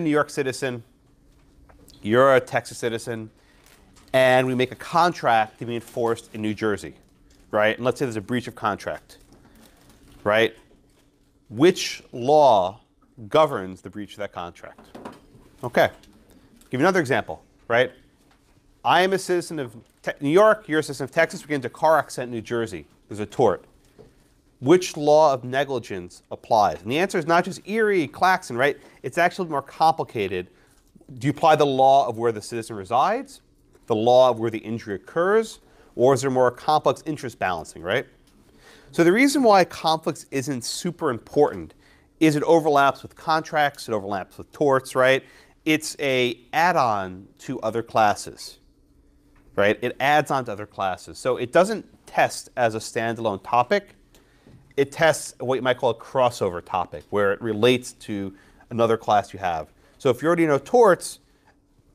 I'm a New York citizen, you're a Texas citizen, and we make a contract to be enforced in New Jersey, right? And let's say there's a breach of contract, right? Which law governs the breach of that contract? Okay. Give you another example, right? I am a citizen of New York, you're a citizen of Texas, we get into a car accident in New Jersey. There's a tort. Which law of negligence applies? And the answer is not just Erie, Claxon, right? It's actually more complicated. Do you apply the law of where the citizen resides, the law of where the injury occurs, or is there more complex interest balancing, right? So the reason why conflicts isn't super important is it overlaps with contracts, it overlaps with torts, right? It's a add-on to other classes, right? It adds on to other classes. So it doesn't test as a standalone topic. It tests what you might call a crossover topic, where it relates to another class you have. So if you already know torts,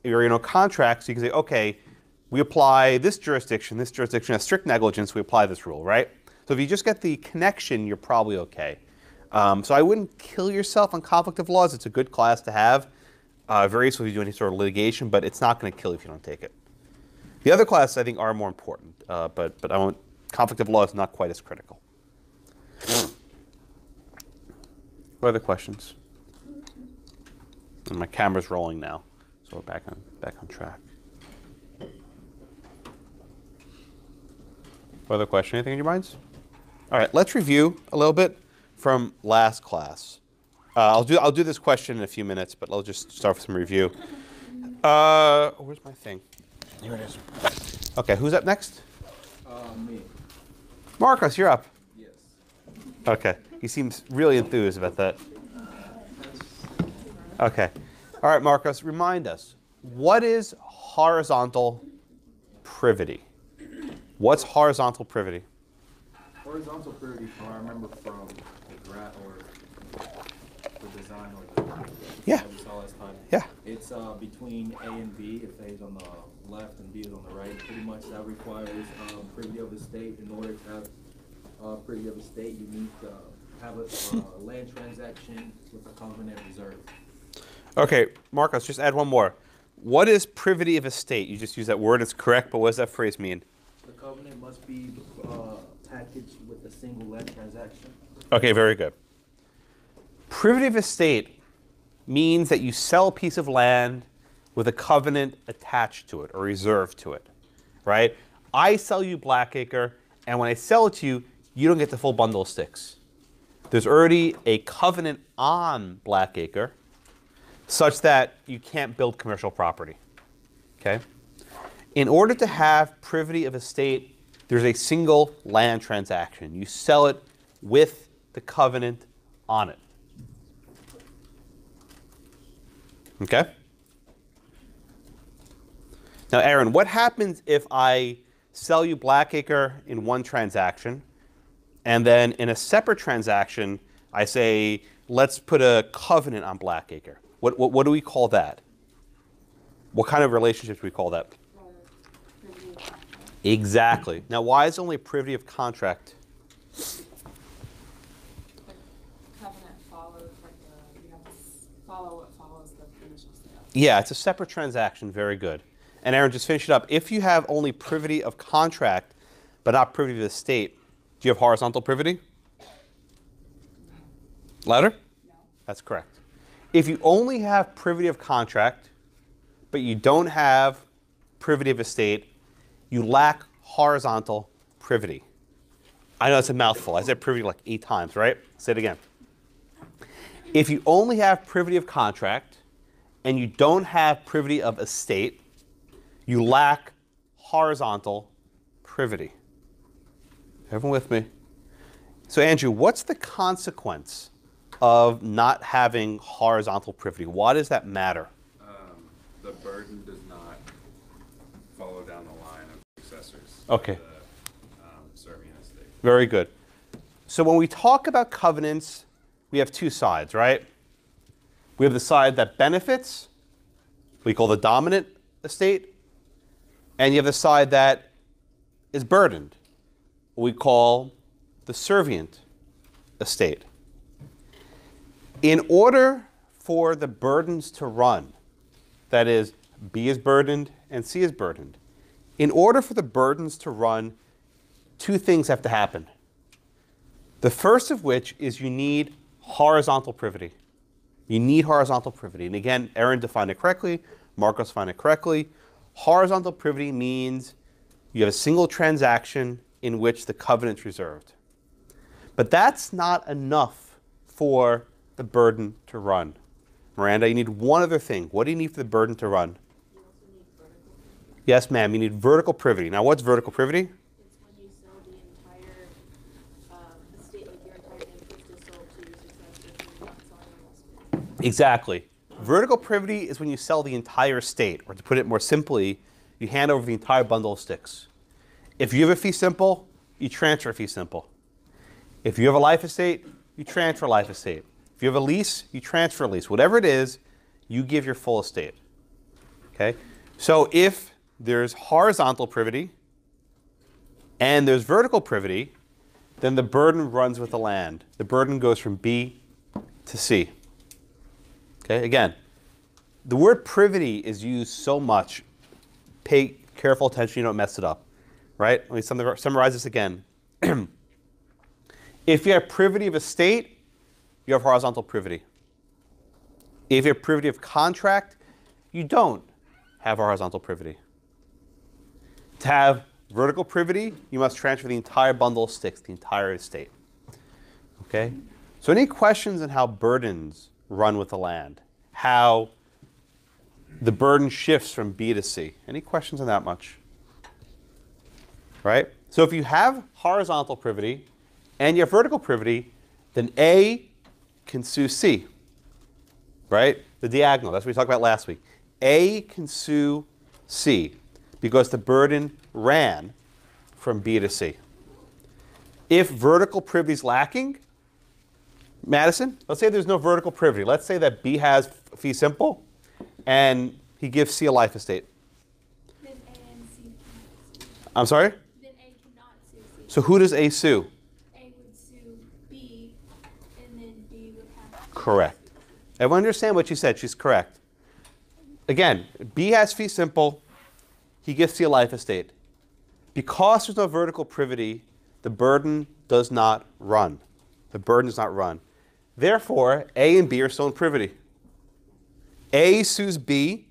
you already know contracts, you can say, okay, we apply this jurisdiction has strict negligence, we apply this rule, right? So if you just get the connection, you're probably okay. So I wouldn't kill yourself on conflict of laws. It's a good class to have. Very useful if you do any sort of litigation, but it's not going to kill you if you don't take it. The other classes I think are more important, but I won't, conflict of law is not quite as critical. What other questions? And my camera's rolling now, so we're back on track. What other question? Anything in your minds? All right, let's review a little bit from last class. I'll do this question in a few minutes, but I'll just start with some review. Where's my thing? Here it is. Okay, who's up next? Me. Marcos, you're up. Yes. Okay, he seems really enthused about that. Okay. All right, Marcos, remind us, what is horizontal privity? What's horizontal privity? Horizontal privity, from I remember from the graph or the design or the Yeah. we saw last time. Yeah. It's between A and B. If A is on the left and B is on the right, pretty much that requires privity of estate. In order to have privity of estate, you need to have a land transaction with a covenant reserved. Okay, Marcos, just add one more. What is privity of estate? You just use that word, it's correct, but what does that phrase mean? The covenant must be packaged with a single land transaction. Okay, very good. Privity of estate means that you sell a piece of land with a covenant attached to it or reserved to it, right? I sell you Blackacre, and when I sell it to you, you don't get the full bundle of sticks. There's already a covenant on Blackacre such that you can't build commercial property, okay? In order to have privity of estate, there's a single land transaction. You sell it with the covenant on it. Okay? Now, Aaron, what happens if I sell you Blackacre in one transaction, and then in a separate transaction, I say, let's put a covenant on Blackacre? What do we call that? What kind of relationships do we call that? Exactly. Now, why is it only a privity of contract? The covenant follows, you have to follow what follows the initial sale. Yeah, it's a separate transaction. Very good. And Aaron, just finish it up. If you have only privity of contract, but not privity of estate, do you have horizontal privity? Louder? No. That's correct. If you only have privity of contract, but you don't have privity of estate, you lack horizontal privity. I know it's a mouthful. I said privity like 8 times, right? Say it again. If you only have privity of contract and you don't have privity of estate, you lack horizontal privity. Everyone with me? So Andrew, what's the consequence of not having horizontal privity? Why does that matter? The burden does not follow down the line of successors. Okay. The serving estate. Very good. So when we talk about covenants, we have two sides, right? We have the side that benefits, we call the dominant estate, and you have the side that is burdened, what we call the servient estate. In order for the burdens to run, that is, B is burdened and C is burdened, in order for the burdens to run, two things have to happen. The first of which is you need horizontal privity. You need horizontal privity. And again, Aaron defined it correctly. Marcos defined it correctly. Horizontal privity means you have a single transaction in which the covenant's reserved. But that's not enough for the burden to run. Miranda, you need one other thing. What do you need for the burden to run? You also need vertical privity. Yes, ma'am. You need vertical privity. Now, what's vertical privity? It's when you sell the entire estate, like your entire interest is sold to your successor, so you're not selling investment. Exactly. Vertical privity is when you sell the entire estate, or to put it more simply, you hand over the entire bundle of sticks. If you have a fee simple, you transfer a fee simple. If you have a life estate, you transfer a life estate. If you have a lease, you transfer a lease. Whatever it is, you give your full estate. Okay? So if there's horizontal privity and there's vertical privity, then the burden runs with the land. The burden goes from B to C. Okay? Again, the word privity is used so much. Pay careful attention you don't mess it up. Right? Let me summarize this again. If you have privity of estate, you have horizontal privity. If you have privity of contract, you don't have horizontal privity. To have vertical privity, you must transfer the entire bundle of sticks, the entire estate. Okay? So any questions on how burdens run with the land? How the burden shifts from B to C? Any questions on that much? Right? So if you have horizontal privity and you have vertical privity, then A can sue C. Right? The diagonal. That's what we talked about last week. A can sue C because the burden ran from B to C. If vertical privity is lacking, Madison, let's say there's no vertical privity. Let's say that B has fee simple and he gives C a life estate. Then A and C cannot sue. I'm sorry? Then A cannot sue C. So who does A sue? A would sue B, and then B would have to Correct. Everyone understand what she said? She's correct. Again, B has fee simple. He gives C a life estate. Because there's no vertical privity, the burden does not run. The burden does not run. Therefore, A and B are still in privity. A sues B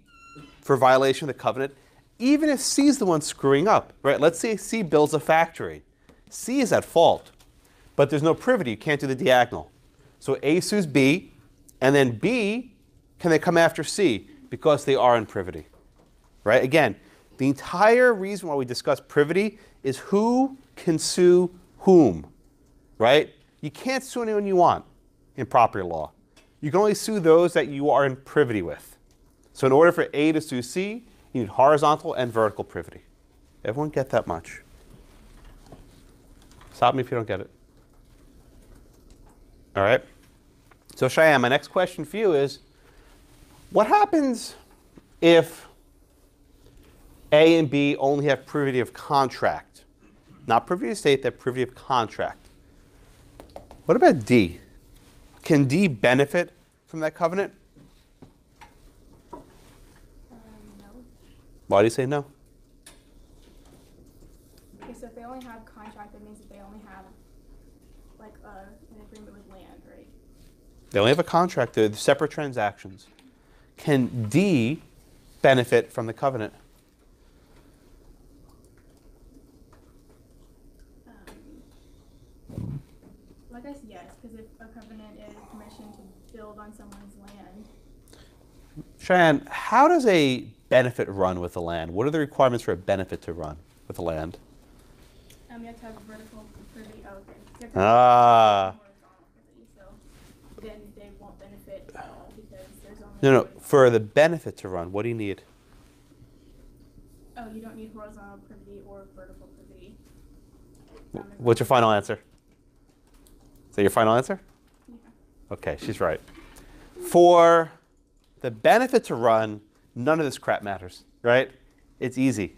for violation of the covenant, even if C is the one screwing up. Right? Let's say C builds a factory. C is at fault, but there's no privity. You can't do the diagonal. So A sues B, and then B, can they come after C? Because they are in privity. Right? Again, the entire reason why we discuss privity is who can sue whom. Right? You can't sue anyone you want in property law. You can only sue those that you are in privity with. So in order for A to sue C, you need horizontal and vertical privity. Everyone get that much? Stop me if you don't get it. All right? So Cheyenne, my next question for you is, what happens if A and B only have privity of contract? Not privity of estate, they have privity of contract. What about D? Can D benefit from that covenant? No. Why do you say no? Okay, so if they only have contract, that means that they only have like an agreement with land, right? They only have a contract. They're separate transactions. Can D benefit from the covenant? Well, I guess yes, because if a covenant is permission to build on someone's land. Cheyenne, how does a benefit run with the land? What are the requirements for a benefit to run with the land? You have to have a vertical privity. Oh, okay. You have to have Ah. horizontal privity, so then they won't benefit at all because there's only. No, no. one. For the benefit to run, what do you need? Oh, you don't need horizontal privity or vertical privity. What's your final answer? Is that your final answer? Yeah. Okay, she's right. For the benefit to run, none of this crap matters, right? It's easy.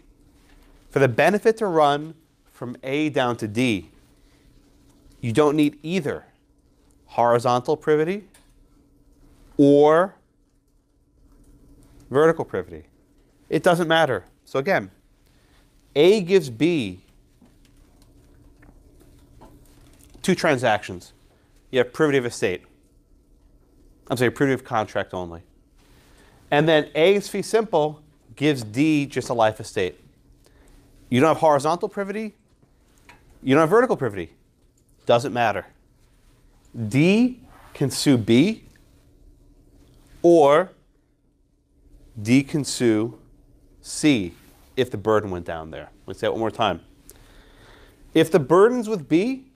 For the benefit to run from A down to D, you don't need either horizontal privity or vertical privity. It doesn't matter. So again, A gives B two transactions. You have privity of estate. I'm sorry, privity of contract only. And then A is fee simple gives D just a life estate. You don't have horizontal privity. You don't have vertical privity. Doesn't matter. D can sue B, or D can sue C if the burden went down there. Let's say it one more time. If the burden's with B,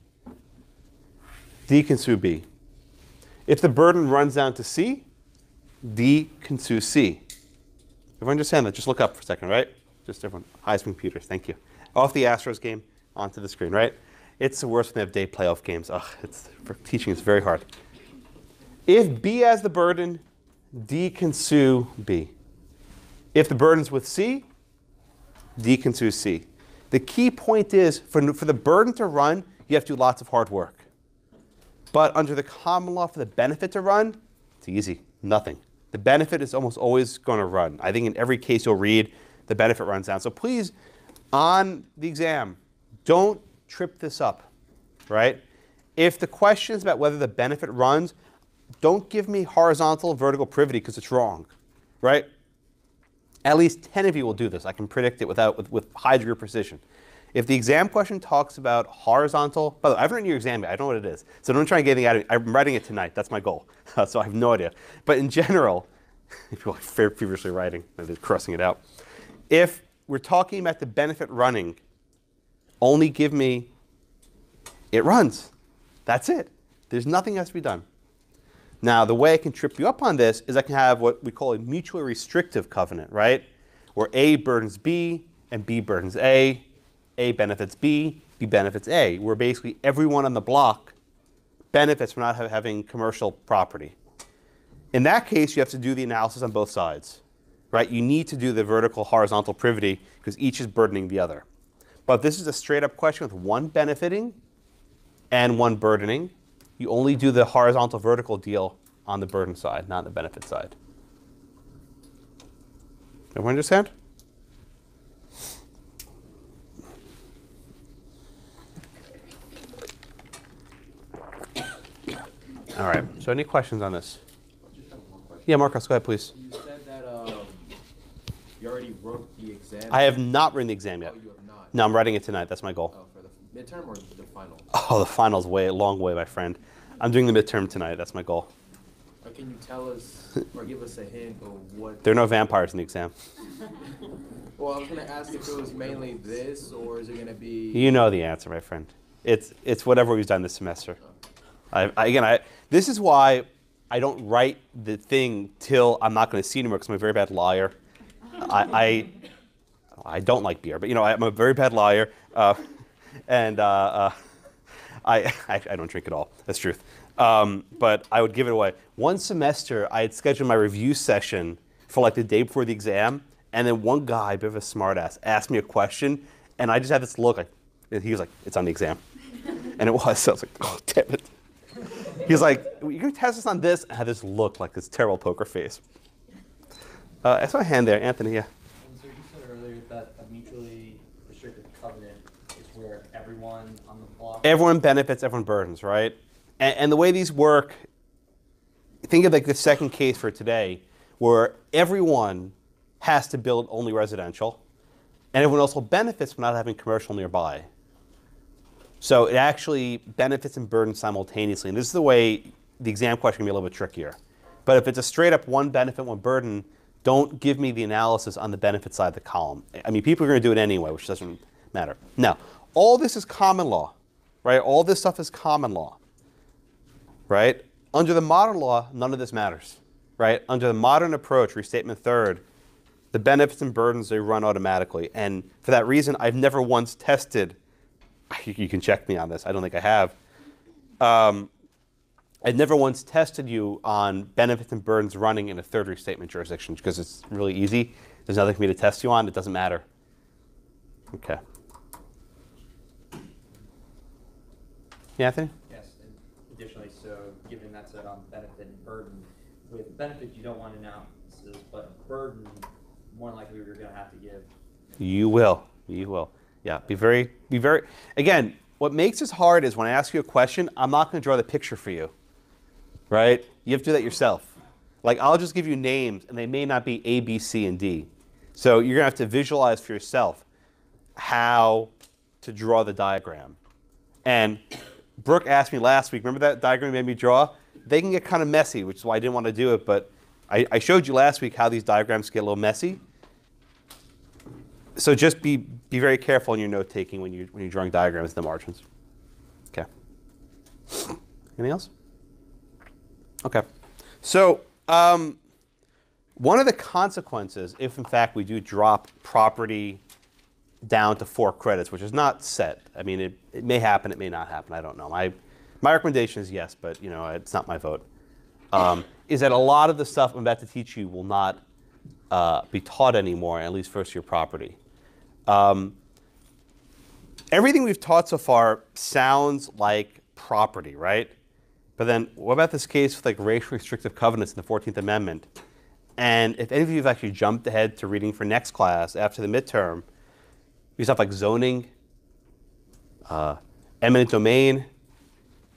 D can sue B. If the burden runs down to C, D can sue C. Everyone understand that? Just look up for a second, right? Just everyone. Eyes from computers. Thank you. Off the Astros game, onto the screen, right? It's the worst when they have day playoff games. Ugh, for teaching, it's very hard. If B has the burden, D can sue B. If the burden's with C, D can sue C. The key point is, for the burden to run, you have to do lots of hard work. But under the common law, for the benefit to run, it's easy, nothing. The benefit is almost always going to run. I think in every case you'll read, the benefit runs down. So please, on the exam, don't trip this up, right? If the question is about whether the benefit runs, don't give me horizontal vertical privity because it's wrong, right? At least 10 of you will do this. I can predict it with high degree of precision. If the exam question talks about horizontal, by the way, I haven't written your exam yet. I don't know what it is. So don't try and get anything out of it. I'm writing it tonight. That's my goal. So I have no idea. But in general, if you're feverishly writing, they're crossing it out. If we're talking about the benefit running, only give me it runs. That's it. There's nothing else to be done. Now, the way I can trip you up on this is I can have what we call a mutually restrictive covenant, right? Where A burdens B and B burdens A benefits B benefits A, where basically everyone on the block benefits from not having commercial property. In that case, you have to do the analysis on both sides, right? You need to do the vertical horizontal privity because each is burdening the other. But if this is a straight up question with one benefiting and one burdening, you only do the horizontal vertical deal on the burden side, not the benefit side. Everyone understand? All right, so any questions on this? Just have one question. Yeah, Marcos, go ahead, please. You said that you already wrote the exam. I have not written the exam yet. Oh, you have not? No, I'm writing it tonight. That's my goal. Oh, for the midterm or the final? Oh, the final's a long way, my friend. I'm doing the midterm tonight. That's my goal. Or can you tell us or give us a hint of what? There are no vampires in the exam. Well, I was going to ask if it was mainly this, or is it going to be? You know the answer, my friend. It's whatever we've done this semester. This is why I don't write the thing till I'm not going to see anymore because I'm a very bad liar. I don't like beer, but I'm a very bad liar, and I don't drink at all. That's truth. But I would give it away. One semester, I had scheduled my review session for like the day before the exam, and then one guy, a bit of a smartass, asked me a question, and I just had this look. He was like, "It's on the exam," and it was. So I was like, "Oh, damn it." He was like, "You're going to test us on this?" I had this look, like this terrible poker face. I saw a hand there. Anthony, yeah. And so you said earlier that a mutually restrictive covenant is where everyone on the block... Everyone benefits, everyone burdens, right? And the way these work, think of like the second case for today, where everyone has to build only residential, and everyone else will benefit from not having commercial nearby. So it actually benefits and burdens simultaneously. And this is the way the exam question can be a little bit trickier. But if it's a straight up one benefit, one burden, don't give me the analysis on the benefit side of the column. I mean, people are going to do it anyway, which doesn't matter. Now, all this is common law, right? All this stuff is common law, right? Under the modern law, none of this matters, right? Under the modern approach, restatement third, the benefits and burdens, they run automatically. And for that reason, I've never once tested, you can check me on this, I don't think I have, I've never once tested you on benefits and burdens running in a third restatement jurisdiction because it's really easy. There's nothing for me to test you on. It doesn't matter. Okay. Yeah, Anthony? Yes, and additionally, so given that's on benefit and burden, with benefit, you don't want analysis, but burden, more than likely, you're going to have to give. You will. You will. Yeah. Be very. Again, what makes this hard is when I ask you a question, I'm not going to draw the picture for you. Right? You have to do that yourself. Like, I'll just give you names, and they may not be A, B, C, and D. So you're going to have to visualize for yourself how to draw the diagram. And Brooke asked me last week, remember that diagram you made me draw? They can get kind of messy, which is why I didn't want to do it. But I showed you last week how these diagrams get a little messy. So just be very careful in your note-taking when you're drawing diagrams in the margins. Okay. Anything else? Okay. So one of the consequences, if in fact we do drop property down to 4 credits, which is not set. I mean, it may happen, it may not happen. I don't know. My recommendation is yes, but it's not my vote. Is that a lot of the stuff I'm about to teach you will not be taught anymore, at least first-year property. Everything we've taught so far sounds like property, right? But then what about this case with like racial restrictive covenants in the 14th Amendment? And if any of you have actually jumped ahead to reading for next class after the midterm, you stuff like zoning, eminent domain,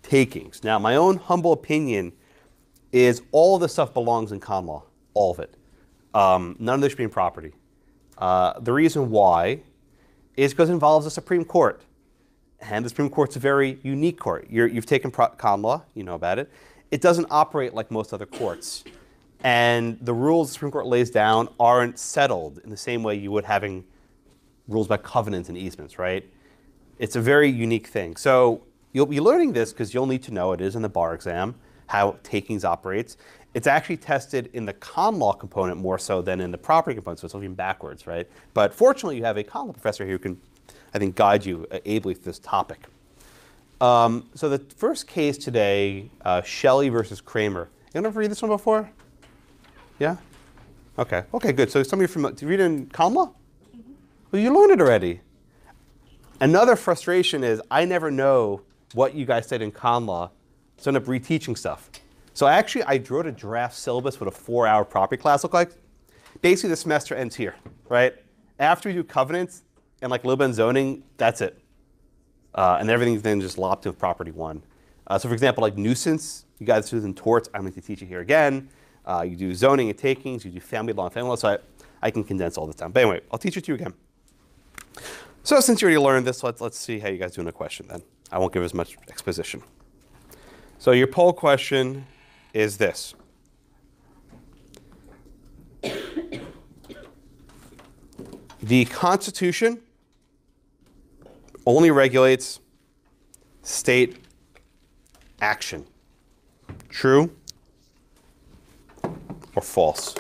takings. Now, my own humble opinion is all of this stuff belongs in common law, all of it. None of this should be in property. The reason why is because it involves the Supreme Court. And the Supreme Court's a very unique court. You've taken common law, you know about it. It doesn't operate like most other courts. And the rules the Supreme Court lays down aren't settled in the same way you would having rules about covenants and easements, right? It's a very unique thing. So you'll be learning this because you'll need to know, it is in the bar exam, how takings operates. It's actually tested in the common law component more so than in the property component, so it's looking backwards, right? But fortunately, you have a common law professor here who can, I think, guide you ably through this topic. So the first case today, Shelley versus Kramer. You ever read this one before? Yeah? Okay. Okay, good. So some of you from, did you read it in common law? Well, you learned it already. Another frustration is I never know what you guys said in common law, so I end up reteaching stuff. So actually, I wrote a draft syllabus with a 4-hour property class look like. Basically, the semester ends here, right? After we do covenants and like a little bit in zoning, that's it. And everything's then just lopped in property 1. So for example, like nuisance, you guys do in torts. I'm going to teach it here again. You do zoning and takings. You do family law and family law. So I can condense all this down. But anyway, I'll teach it to you again. So since you already learned this, let's see how you guys do in a question then. I won't give as much exposition. So your poll question is this. The Constitution only regulates state action. True or false?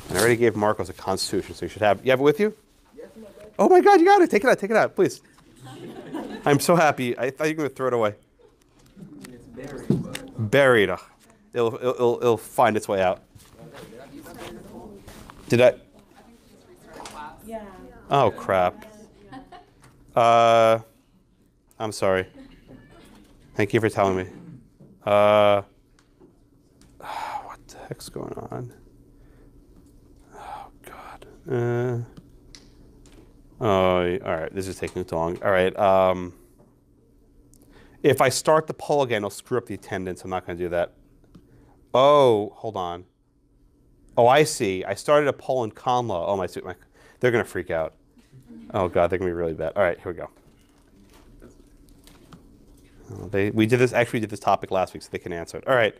And I already gave Marcos a Constitution, so you should have it with you? Oh my God, you got it. Take it out, please. I'm so happy. I thought you were going to throw it away. It's buried, but Buried. It'll find its way out. Did I? Yeah. Oh, crap. I'm sorry. Thank you for telling me. What the heck's going on? Oh, God. Oh, all right. This is taking too long. All right. If I start the poll again, I'll screw up the attendance. I'm not going to do that. Oh, hold on. Oh, I see. I started a poll in common law. Oh, they're going to freak out. Oh, God, they're going to be really bad. All right, here we go. We did this. Actually, we did this topic last week, so they can answer it. All right.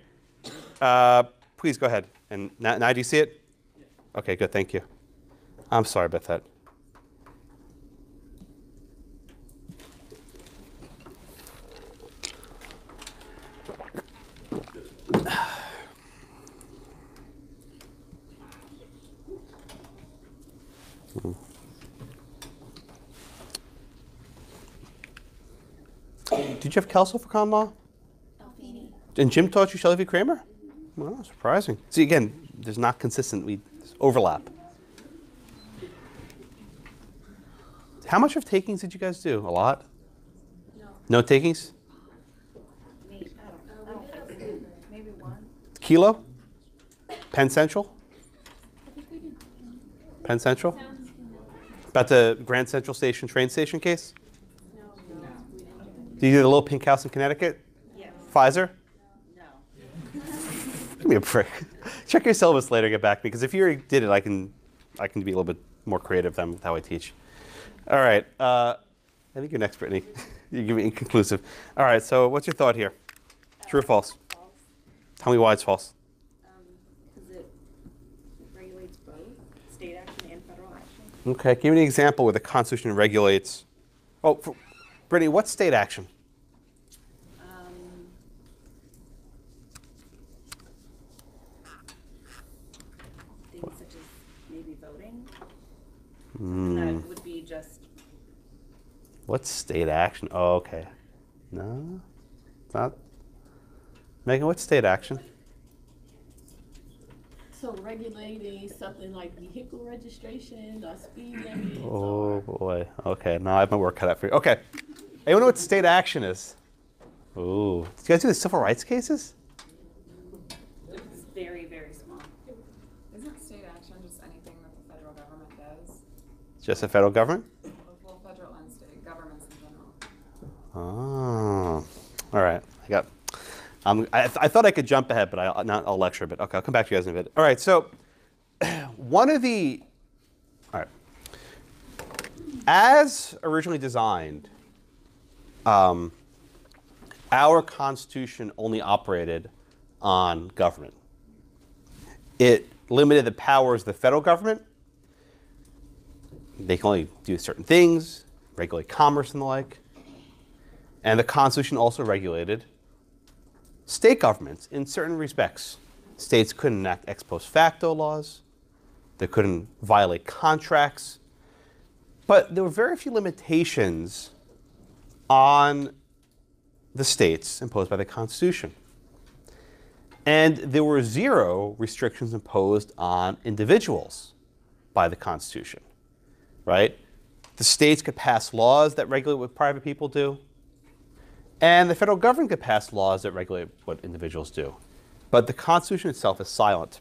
Please go ahead. And now do you see it? Okay, good. Thank you. I'm sorry about that. Did you have Kelso for common law? Alfini. And Jim taught you Shelley v. Kramer? Well, surprising. See, again, there's not consistent there's overlap. How much of takings did you guys do? A lot? No. No takings? Maybe one. Kilo? Penn Central? I think we did. Penn Central? Sounds familiar. About the Grand Central Station train station case? No, we didn't do it. Do you do the little pink house in Connecticut? Yes. Pfizer? No. Give me a break. Check your syllabus later, get back to me, because if you already did it, I can be a little bit more creative than how I teach. All right. I think you're next, Brittany. You give me inconclusive. All right, so what's your thought here? True or false? False. Tell me why it's false. Because it regulates both state action and federal action. Okay, give me an example where the Constitution regulates. Oh, Brittany, what's state action? Things such as maybe voting. That would be just What's state action? Oh, okay. No, it's not. Megan, what's state action? So regulating something like vehicle registration or speed limits. Oh boy. Okay, now I have my work cut out for you. Okay. Anyone know what state action is? Ooh. Did you guys do the civil rights cases? it's very, very small. Isn't state action just anything that the federal government does? Just the federal government? Well, federal and state governments in general. Oh. All right. I thought I could jump ahead, but I'll lecture a bit. Okay, I'll come back to you guys in a bit. All right, so all right. As originally designed, our Constitution only operated on government. It limited the powers of the federal government. They can only do certain things, regulate commerce and the like. And the Constitution also regulated state governments in certain respects. States couldn't enact ex post facto laws. They couldn't violate contracts. But there were very few limitations on the states imposed by the Constitution. And there were zero restrictions imposed on individuals by the Constitution, right? The states could pass laws that regulate what private people do. And the federal government could pass laws that regulate what individuals do. But the Constitution itself is silent.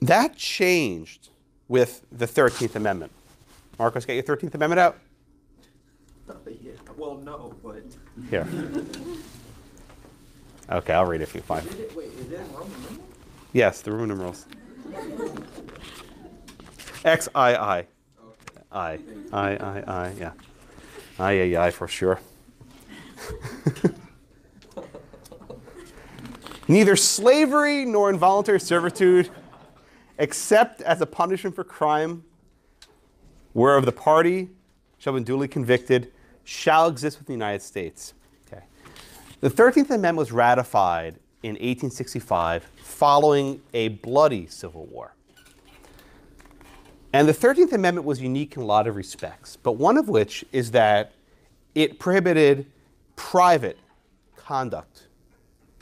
That changed with the 13th Amendment. Marcos, get your 13th Amendment out? Yeah. Well, no, but. Here. Okay, I'll read it if you find. Wait, is that Roman numeral? Yes, the Roman numerals. XII. I, yeah. I, for sure. Neither slavery nor involuntary servitude, except as a punishment for crime, whereof the party shall be duly convicted, shall exist within the United States. Okay. The 13th Amendment was ratified in 1865 following a bloody civil war. And the 13th Amendment was unique in a lot of respects, but one of which is that it prohibited private conduct,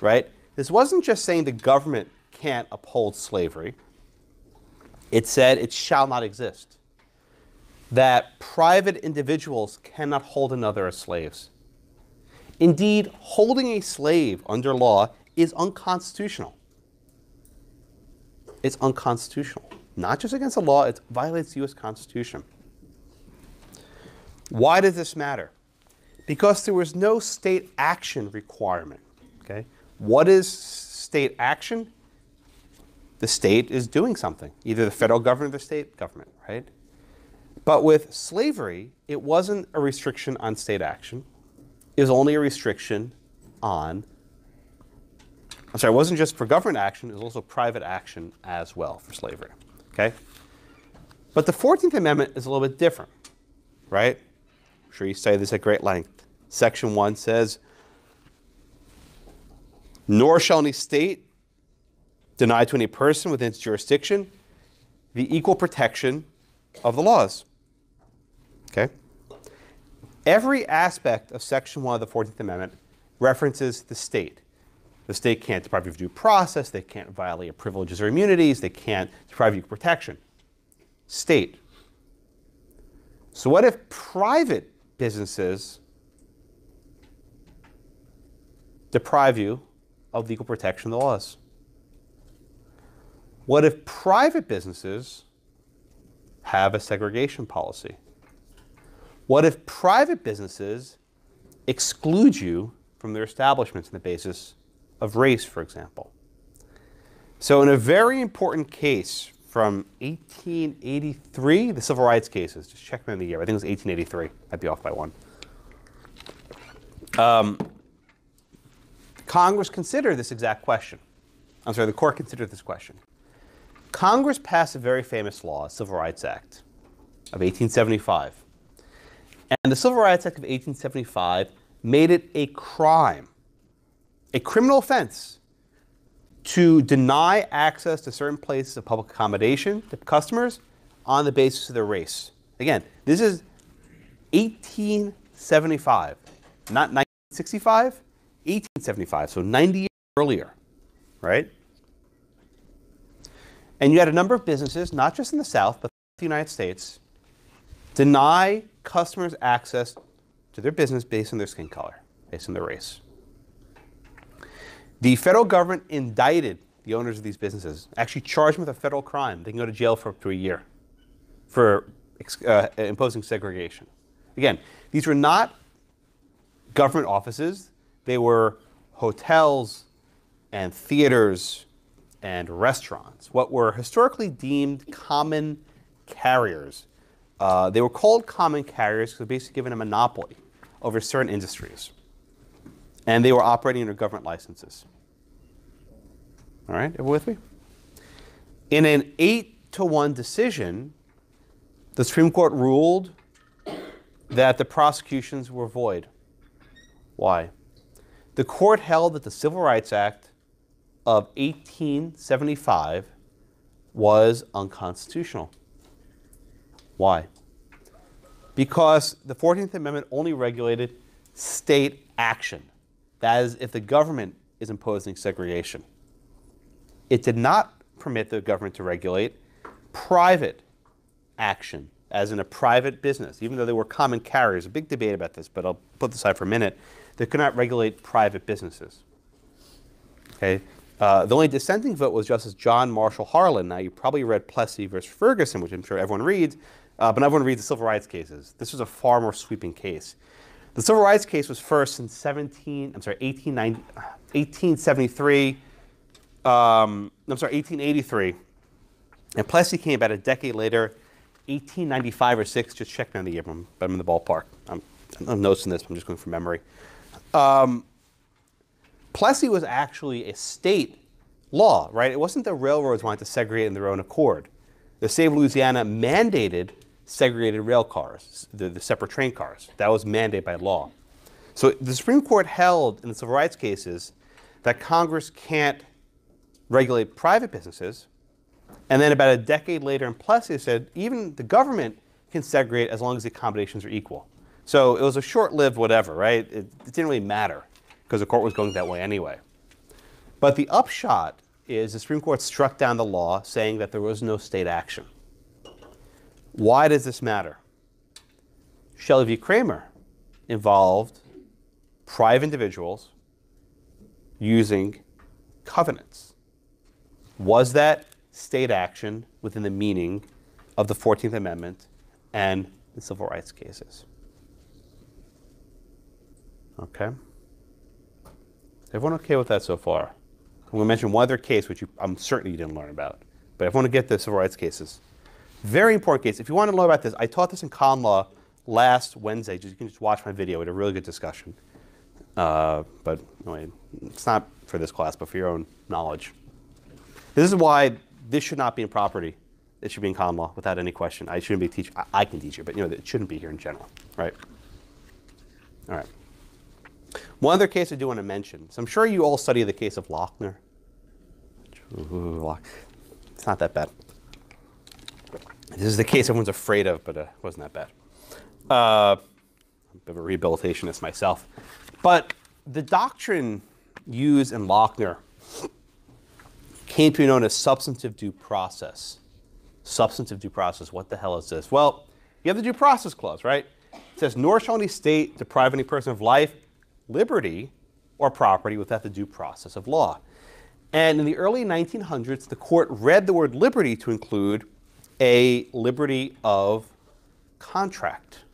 right? This wasn't just saying the government can't uphold slavery. It said it shall not exist. That private individuals cannot hold another as slaves. Indeed, holding a slave under law is unconstitutional. It's unconstitutional. Not just against the law, it violates the US Constitution. Why does this matter? Because there was no state action requirement. Okay? What is state action? The state is doing something, either the federal government or the state government, right? But with slavery, it wasn't a restriction on state action. It was only a restriction on, it wasn't just for government action, it was also private action as well for slavery, okay? But the 14th Amendment is a little bit different, right? I'm sure you say this at great length. Section 1 says, nor shall any state deny to any person within its jurisdiction the equal protection of the laws. Okay? Every aspect of Section 1 of the 14th Amendment references the state. The state can't deprive you of due process, they can't violate your privileges or immunities, they can't deprive you of protection. State. So what if private businesses deprive you of the equal protection of the laws? What if private businesses have a segregation policy? What if private businesses exclude you from their establishments on the basis of race, for example? So in a very important case from 1883, the civil rights cases, just check me on the year, I think it was 1883, I'd be off by one. Congress considered this exact question. I'm sorry, the court considered this question. Congress passed a very famous law, Civil Rights Act of 1875. And the Civil Rights Act of 1875 made it a crime, a criminal offense, to deny access to certain places of public accommodation to customers on the basis of their race. Again, this is 1875, not 1965, 1875, so 90 years earlier, right? And you had a number of businesses, not just in the South, but the United States, deny customers access to their business based on their skin color, based on their race. The federal government indicted the owners of these businesses, actually charged them with a federal crime. They can go to jail for up to a year for imposing segregation. Again, these were not government offices. They were hotels and theaters and restaurants, what were historically deemed common carriers. They were called common carriers because they were basically given a monopoly over certain industries. And they were operating under government licenses. All right, everyone with me? In an 8-1 decision, the Supreme Court ruled that the prosecutions were void. Why? The court held that the Civil Rights Act of 1875 was unconstitutional. Why? Because the 14th Amendment only regulated state action. That is, if the government is imposing segregation. It did not permit the government to regulate private action, as in a private business, even though they were common carriers. A big debate about this, but I'll put this aside for a minute. They could not regulate private businesses. Okay? The only dissenting vote was Justice John Marshall Harlan. Now, you probably read Plessy versus Ferguson, which I'm sure everyone reads, but everyone reads the civil rights cases. This was a far more sweeping case. The civil rights case was first in 1883. And Plessy came about a decade later, 1895 or 6, just checking on the year, but I'm in the ballpark. I'm noticing this, but I'm just going from memory. Plessy was actually a state law, right? It wasn't the railroads wanted to segregate in their own accord. The state of Louisiana mandated segregated rail cars, the separate train cars. That was mandated by law. So the Supreme Court held in the civil rights cases that Congress can't regulate private businesses. And then about a decade later in Plessy said even the government can segregate as long as the accommodations are equal. So it was a short-lived whatever, right? It didn't really matter because the court was going that way anyway. But the upshot is the Supreme Court struck down the law saying that there was no state action. Why does this matter? Shelley v. Kramer involved private individuals using covenants. Was that state action within the meaning of the 14th Amendment and the civil rights cases? Okay. Is everyone okay with that so far? I'm going to mention one other case which I'm certain you didn't learn about, but I want to get the civil rights cases. Very important case. If you want to learn about this, I taught this in con law last Wednesday. You can just watch my video. We had a really good discussion. But anyway, it's not for this class, but for your own knowledge. This is why this should not be in property. It should be in con law without any question. I shouldn't be teaching. I can teach it, but it shouldn't be here in general, right? All right. One other case I do want to mention. So I'm sure you all study the case of Lochner. It's not that bad. This is the case everyone's afraid of, but it wasn't that bad. I'm a bit of a rehabilitationist myself. But the doctrine used in Lochner came to be known as substantive due process. Substantive due process, what the hell is this? Well, you have the due process clause, right? It says, nor shall any state deprive any person of life, liberty, or property without the due process of law. And in the early 1900s, the court read the word liberty to include a liberty of contract,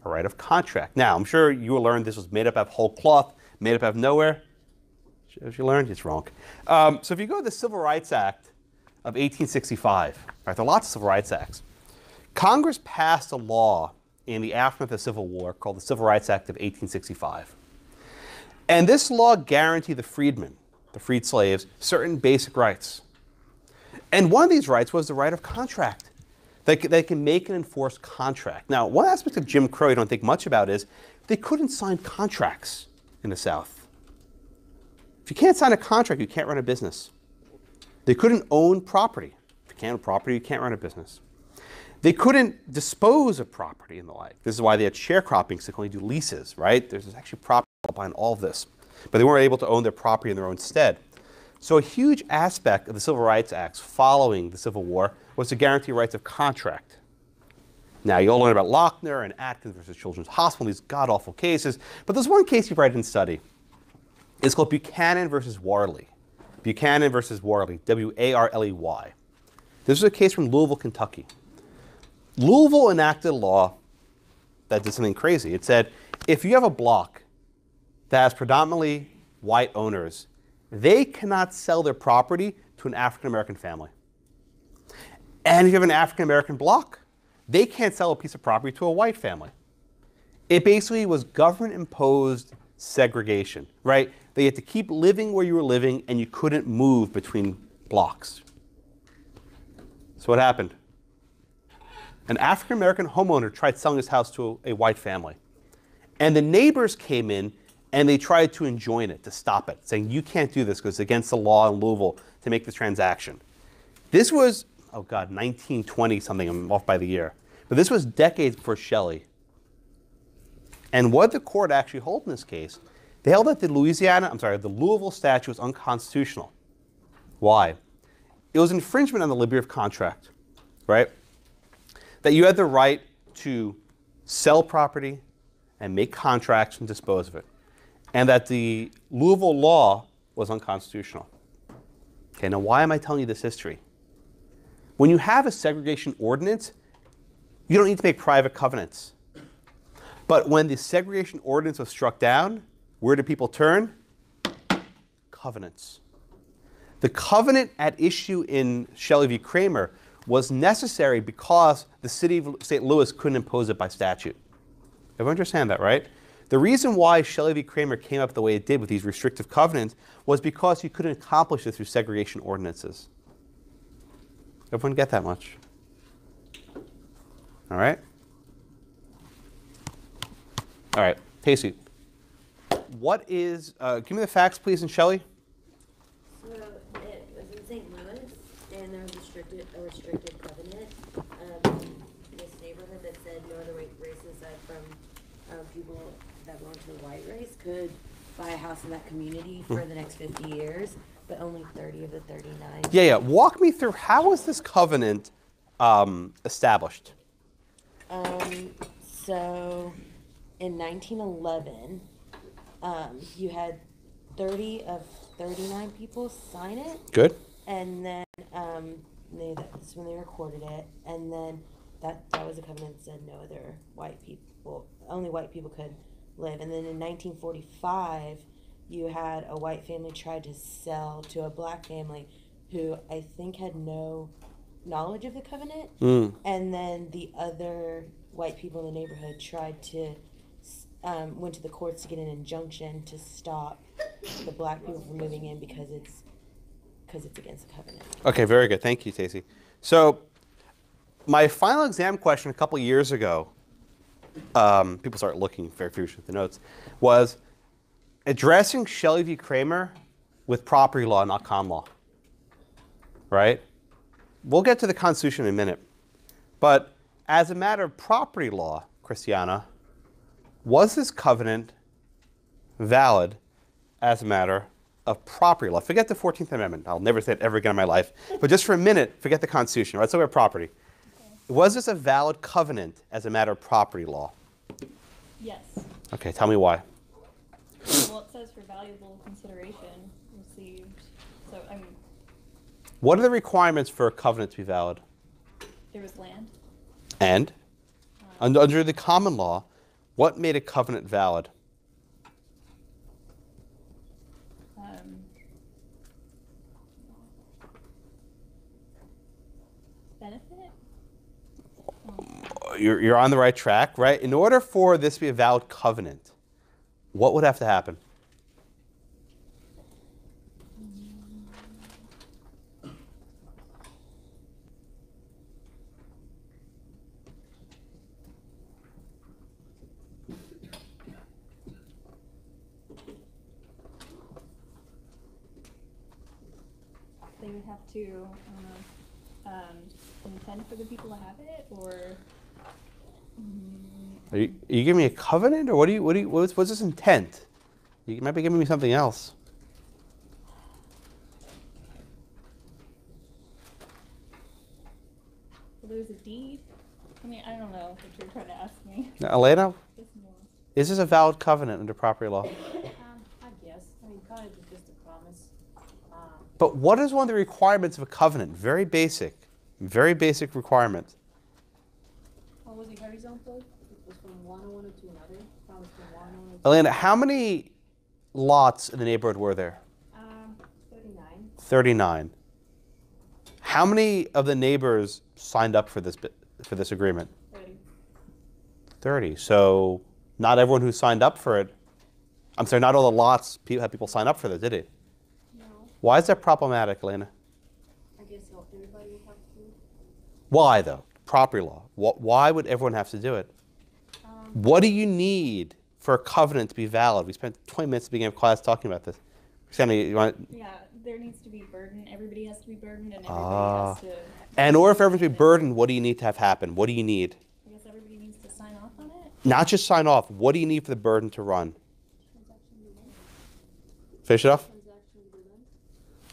a right of contract. Now, I'm sure you will learn this was made up of whole cloth, made up out of nowhere. As you learned, it's wrong. So if you go to the Civil Rights Act of 1865, right, there are lots of Civil Rights Acts. Congress passed a law in the aftermath of the Civil War called the Civil Rights Act of 1865. And this law guaranteed the freedmen, the freed slaves, certain basic rights. And one of these rights was the right of contract. They can make and enforce contract. Now, one aspect of Jim Crow you don't think much about is they couldn't sign contracts in the South. If you can't sign a contract, you can't run a business. They couldn't own property. If you can't own property, you can't run a business. They couldn't dispose of property and the like. This is why they had sharecropping, so they could only do leases, right? There's actually property behind all of this. But they weren't able to own their property in their own stead. So a huge aspect of the Civil Rights Acts following the Civil War was to guarantee rights of contract. Now, you'll learn about Lochner and Atkins versus Children's Hospital, these god-awful cases. But there's one case you probably didn't study. It's called Buchanan versus Warley. Buchanan versus Warley, W-A-R-L-E-Y. This was a case from Louisville, Kentucky. Louisville enacted a law that did something crazy. It said, if you have a block that has predominantly white owners, they cannot sell their property to an African-American family. And if you have an African-American block, they can't sell a piece of property to a white family. It basically was government-imposed segregation, right? They had to keep living where you were living, and you couldn't move between blocks. So what happened? An African-American homeowner tried selling his house to a white family. And the neighbors came in, and they tried to enjoin it, to stop it, saying, you can't do this because it's against the law in Louisville to make the transaction. This was, oh God, 1920 something, I'm off by the year. But this was decades before Shelley. And what did the court actually hold in this case? They held that the Louisville statute was unconstitutional. Why? It was infringement on the liberty of contract, right? That you had the right to sell property and make contracts and dispose of it. And that the Louisville law was unconstitutional. Okay, now why am I telling you this history? When you have a segregation ordinance, you don't need to make private covenants. But when the segregation ordinance was struck down, where did people turn? Covenants. The covenant at issue in Shelley v. Kramer was necessary because the city of St. Louis couldn't impose it by statute. Everyone understand that, right? The reason why Shelley v. Kramer came up the way it did with these restrictive covenants was because you couldn't accomplish it through segregation ordinances. Everyone get that much? All right? All right, Pacey. What is, give me the facts, please, in Shelley. So it was in St. Louis, and there was a restricted covenant. This neighborhood that said no other races aside from people that belong to the white race could buy a house in that community for the next 50 years, but only 30 of the 39. Yeah. Walk me through, how was this covenant established? So in 1911, you had 30 of 39 people sign it. Good. And then that's when they recorded it, and then that was a covenant that said no other white people, only white people could live. And then in 1945, you had a white family tried to sell to a black family who I think had no knowledge of the covenant. And then the other white people in the neighborhood tried to went to the courts to get an injunction to stop the black people from moving in because it's against the covenant. Okay, very good. Thank you, Stacey. So my final exam question a couple years ago, people start looking very fiercely at the notes, was addressing Shelley v. Kramer with property law, not con law. Right? We'll get to the Constitution in a minute. But as a matter of property law, Christiana, was this covenant valid as a matter of property law? Forget the 14th Amendment. I'll never say it ever again in my life. But just for a minute, forget the Constitution. Right? So we're property. Okay. Was this a valid covenant as a matter of property law? Yes. Okay, tell me why. Well, it says for valuable consideration received. So, I mean, What are the requirements for a covenant to be valid? There was land. And under the common law, what made a covenant valid? Benefit? You're on the right track, right? In order for this to be a valid covenant, what would have to happen? They would have to, intend for the people to have it, or? Are you giving me a covenant, or what's this intent? You might be giving me something else. Well, there's a deed. I mean, I don't know what you're trying to ask me. Now, Elena, It's more. is this a valid covenant under property law? I guess. I mean, kind of just a promise. But what is one of the requirements of a covenant? Very basic requirement. What was it, horizontal? It was from one owner to another. Promise from one owner to Elena, how many lots in the neighborhood were there? 39. 39. How many of the neighbors signed up for this agreement? 30. 30. So not everyone who signed up for it. I'm sorry, not all the lots had people sign up for that, did it? No. Why is that problematic, Elena? I guess so. Everybody would have to. Why, though? Property law. Why would everyone have to do it? What do you need for a covenant to be valid? We spent 20 minutes at the beginning of class talking about this. Sandy, you want? Yeah, there needs to be burden. Everybody has to be burdened, and everybody has to. And in order for everyone to be burdened, what do you need to have happen? What do you need? I guess everybody needs to sign off on it. Not just sign off. What do you need for the burden to run? Finish it off. Transaction with the land.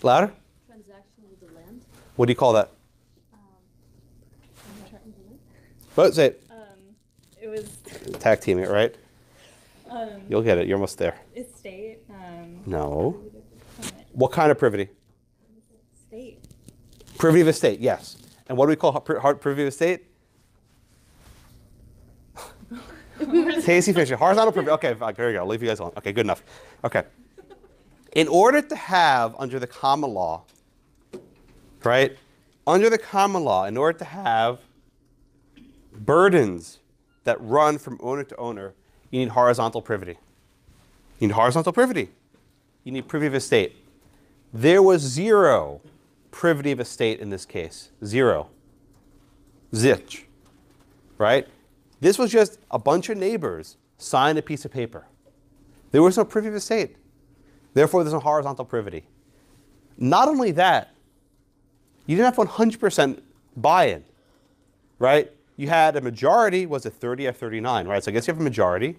Louder. Transaction with the land. What do you call that? Contract with the land. What? Say it. It was. Tag team it, right? You'll get it. You're almost there. Estate. No. What kind of privity? State. Privity of estate, yes. And what do we call privity of estate? Tasty fish. Horizontal privity. Okay, fine, there you go. I'll leave you guys alone. Okay, good enough. Okay. In order to have, under the common law, right? Under the common law, in order to have burdens that run from owner to owner, you need horizontal privity. You need horizontal privity. You need privity of estate. There was zero privity of estate in this case. Zero. Zilch. Right? This was just a bunch of neighbors signed a piece of paper. There was no privity of estate. Therefore, there's no horizontal privity. Not only that, you didn't have 100% buy-in. Right? You had a majority, was it 30 or 39, right? So I guess you have a majority,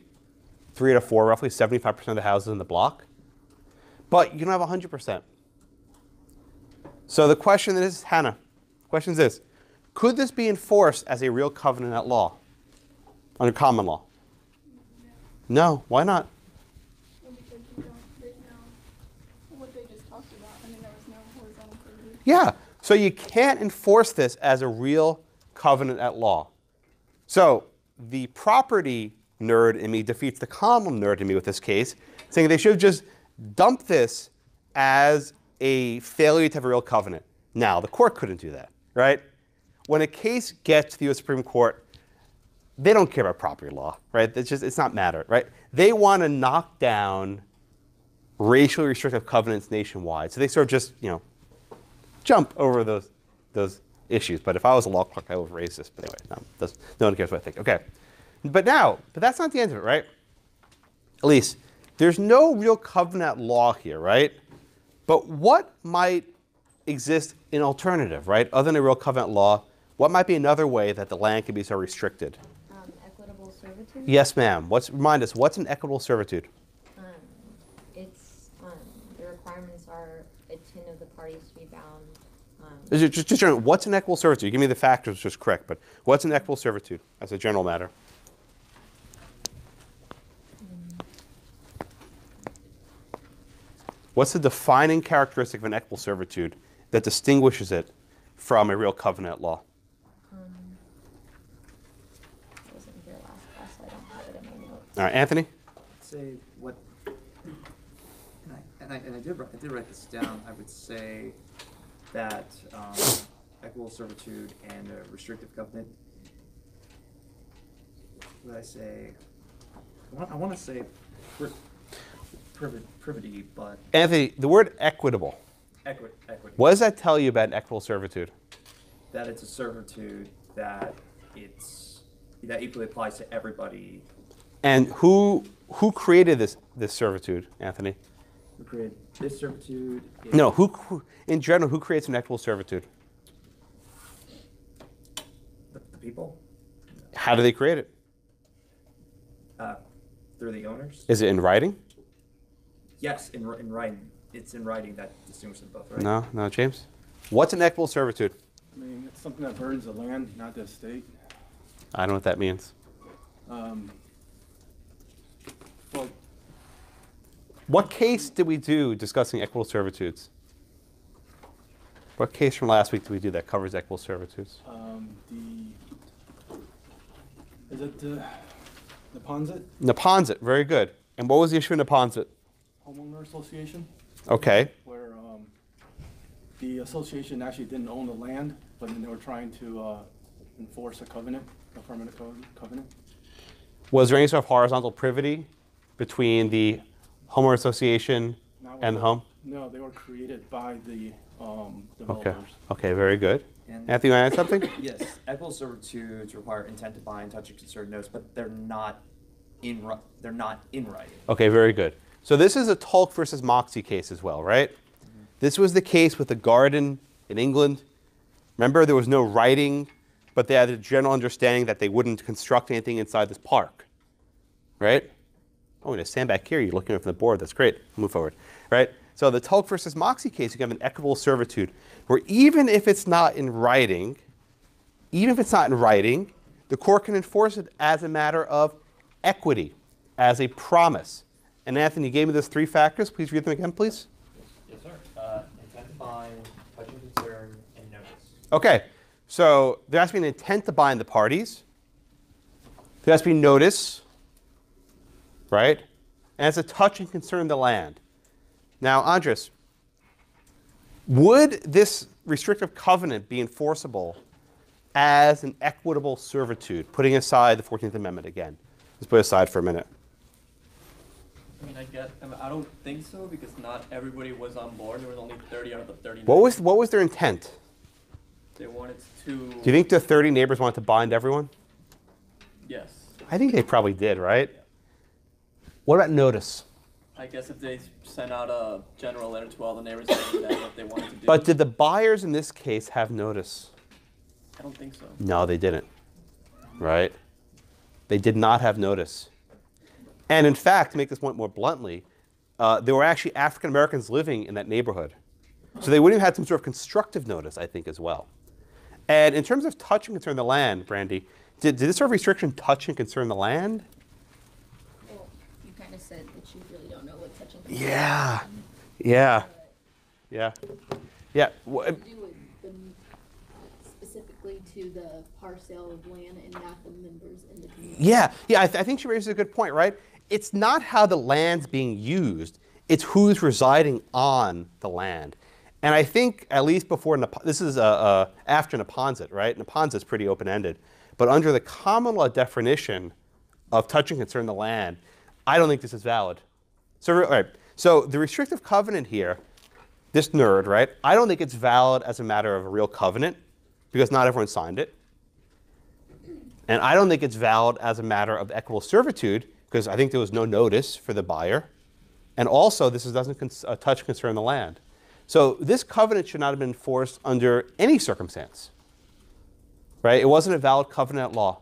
3 out of 4, roughly 75% of the houses in the block. But you don't have 100%. So the question is, Hannah, the question is this. Could this be enforced as a real covenant at law, under common law? No. Why not? Well, because you don't, there's no, what they just talked about. I mean, there was no horizontal privity. Yeah. So you can't enforce this as a real covenant at law. So the property nerd in me defeats the common nerd in me with this case, saying they should have just dumped this as a failure to have a real covenant. Now, the court couldn't do that, right? When a case gets to the U.S. Supreme Court, they don't care about property law, right? It's not matter, right? They want to knock down racially restrictive covenants nationwide. So they sort of just, jump over those issues. But if I was a law clerk, I would have raised this. But anyway, no one cares what I think. Okay. But that's not the end of it, right? Elise, there's no real covenant law here, right? But what might exist in alternative, right? Other than a real covenant law, what might be another way that the land can be so restricted? Equitable servitude. Yes, ma'am. Remind us, what's an equitable servitude? It's the requirements are it's of the parties to be bound. Just general, what's an equitable servitude? Give me the factors, which is correct, but what's an equitable servitude as a general matter? What's the defining characteristic of an equitable servitude that distinguishes it from a real covenant law? I wasn't here last class, so I don't have it in my notes. All right, Anthony? Say what, and I did write this down. I would say that equitable servitude and a restrictive covenant. What did I say? I want to say privity, but Anthony, the word equitable. Equity. What does that tell you about an equitable servitude? That it's a servitude that that equally applies to everybody. And who created this servitude, Anthony? Who created this servitude? No, who in general, who creates an equitable servitude? The people. How do they create it? Through the owners. Is it in writing? Yes, in writing. It's in writing that distinguishes them both, right? No, James. What's an equitable servitude? I mean, it's something that burdens the land, not the estate. I don't know what that means. Well, What case did we do discussing equitable servitudes? What case from last week did we do that covers equitable servitudes? Is it the Neponsit? Neponsit, very good. And what was the issue in Neponsit? Homeowner Association? Okay. Where the association actually didn't own the land, but then they were trying to enforce a covenant, a permanent covenant. Was there any sort of horizontal privity between the homeowner association and the home? No, they were created by the developers. Okay, very good. And Anthony, you want to add something? Yes, equitable servitudes require intent to bind, touch and concern notes, but they're not in writing. Okay, very good. So this is a Tulk versus Moxie case as well, right? Mm-hmm. This was the case with the garden in England. Remember, there was no writing, but they had a general understanding that they wouldn't construct anything inside this park, right? Oh, and a stand back here. You're looking up from the board. That's great. Move forward, right? So the Tulk versus Moxie case, you have an equitable servitude where even if it's not in writing, the court can enforce it as a matter of equity, as a promise. And Anthony, you gave me those three factors. Please read them again, please. Yes, sir. Intent to bind, touch and concern, and notice. Okay, so there has to be an intent to bind the parties. There has to be notice, right? And it's a touch and concern the land. Now, Andres, would this restrictive covenant be enforceable as an equitable servitude, putting aside the 14th Amendment again? Let's put it aside for a minute. I mean, I don't think so, because not everybody was on board. There was only 30 out of the 39. What was their intent? They wanted to... Do you think the 30 neighbors wanted to bind everyone? Yes. I think they probably did, right? Yeah. What about notice? I guess if they sent out a general letter to all the neighbors saying that what they wanted to do. But did the buyers in this case have notice? I don't think so. No, they didn't, right? They did not have notice. And in fact, to make this point more bluntly, there were actually African Americans living in that neighborhood. So they wouldn't have had some sort of constructive notice, I think, as well. And in terms of touch and concern the land, Brandy, did this sort of restriction touch and concern the land? Well, you kind of said that you really don't know what touch and concern Yeah. To do with specifically to the parcel of land and not the members in the community. Yeah. I think she raises a good point, right? It's not how the land's being used, it's who's residing on the land. And I think at least before, this is after Neponsit, right? Neponsit pretty open-ended. But under the common law definition of touch and concern the land, I don't think this is valid. So, all right, so the restrictive covenant here, this nerd, right? I don't think it's valid as a matter of a real covenant because not everyone signed it. And I don't think it's valid as a matter of equitable servitude because I think there was no notice for the buyer. And also, this doesn't touch concern the land. So this covenant should not have been enforced under any circumstance. Right? It wasn't a valid covenant law.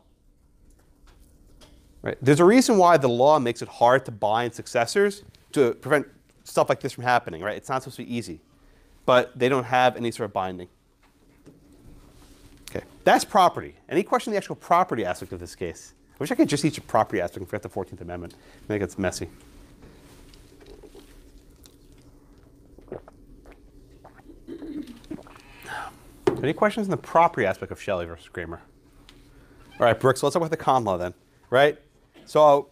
Right? There's a reason why the law makes it hard to bind successors to prevent stuff like this from happening. Right? It's not supposed to be easy. But they don't have any sort of binding. Okay. That's property. Any question on the actual property aspect of this case? I wish I could just teach a property aspect and forget the 14th Amendment. I think it's messy. Any questions in the property aspect of Shelley versus Kramer? All right, Brooks, let's talk about the con law then, right? So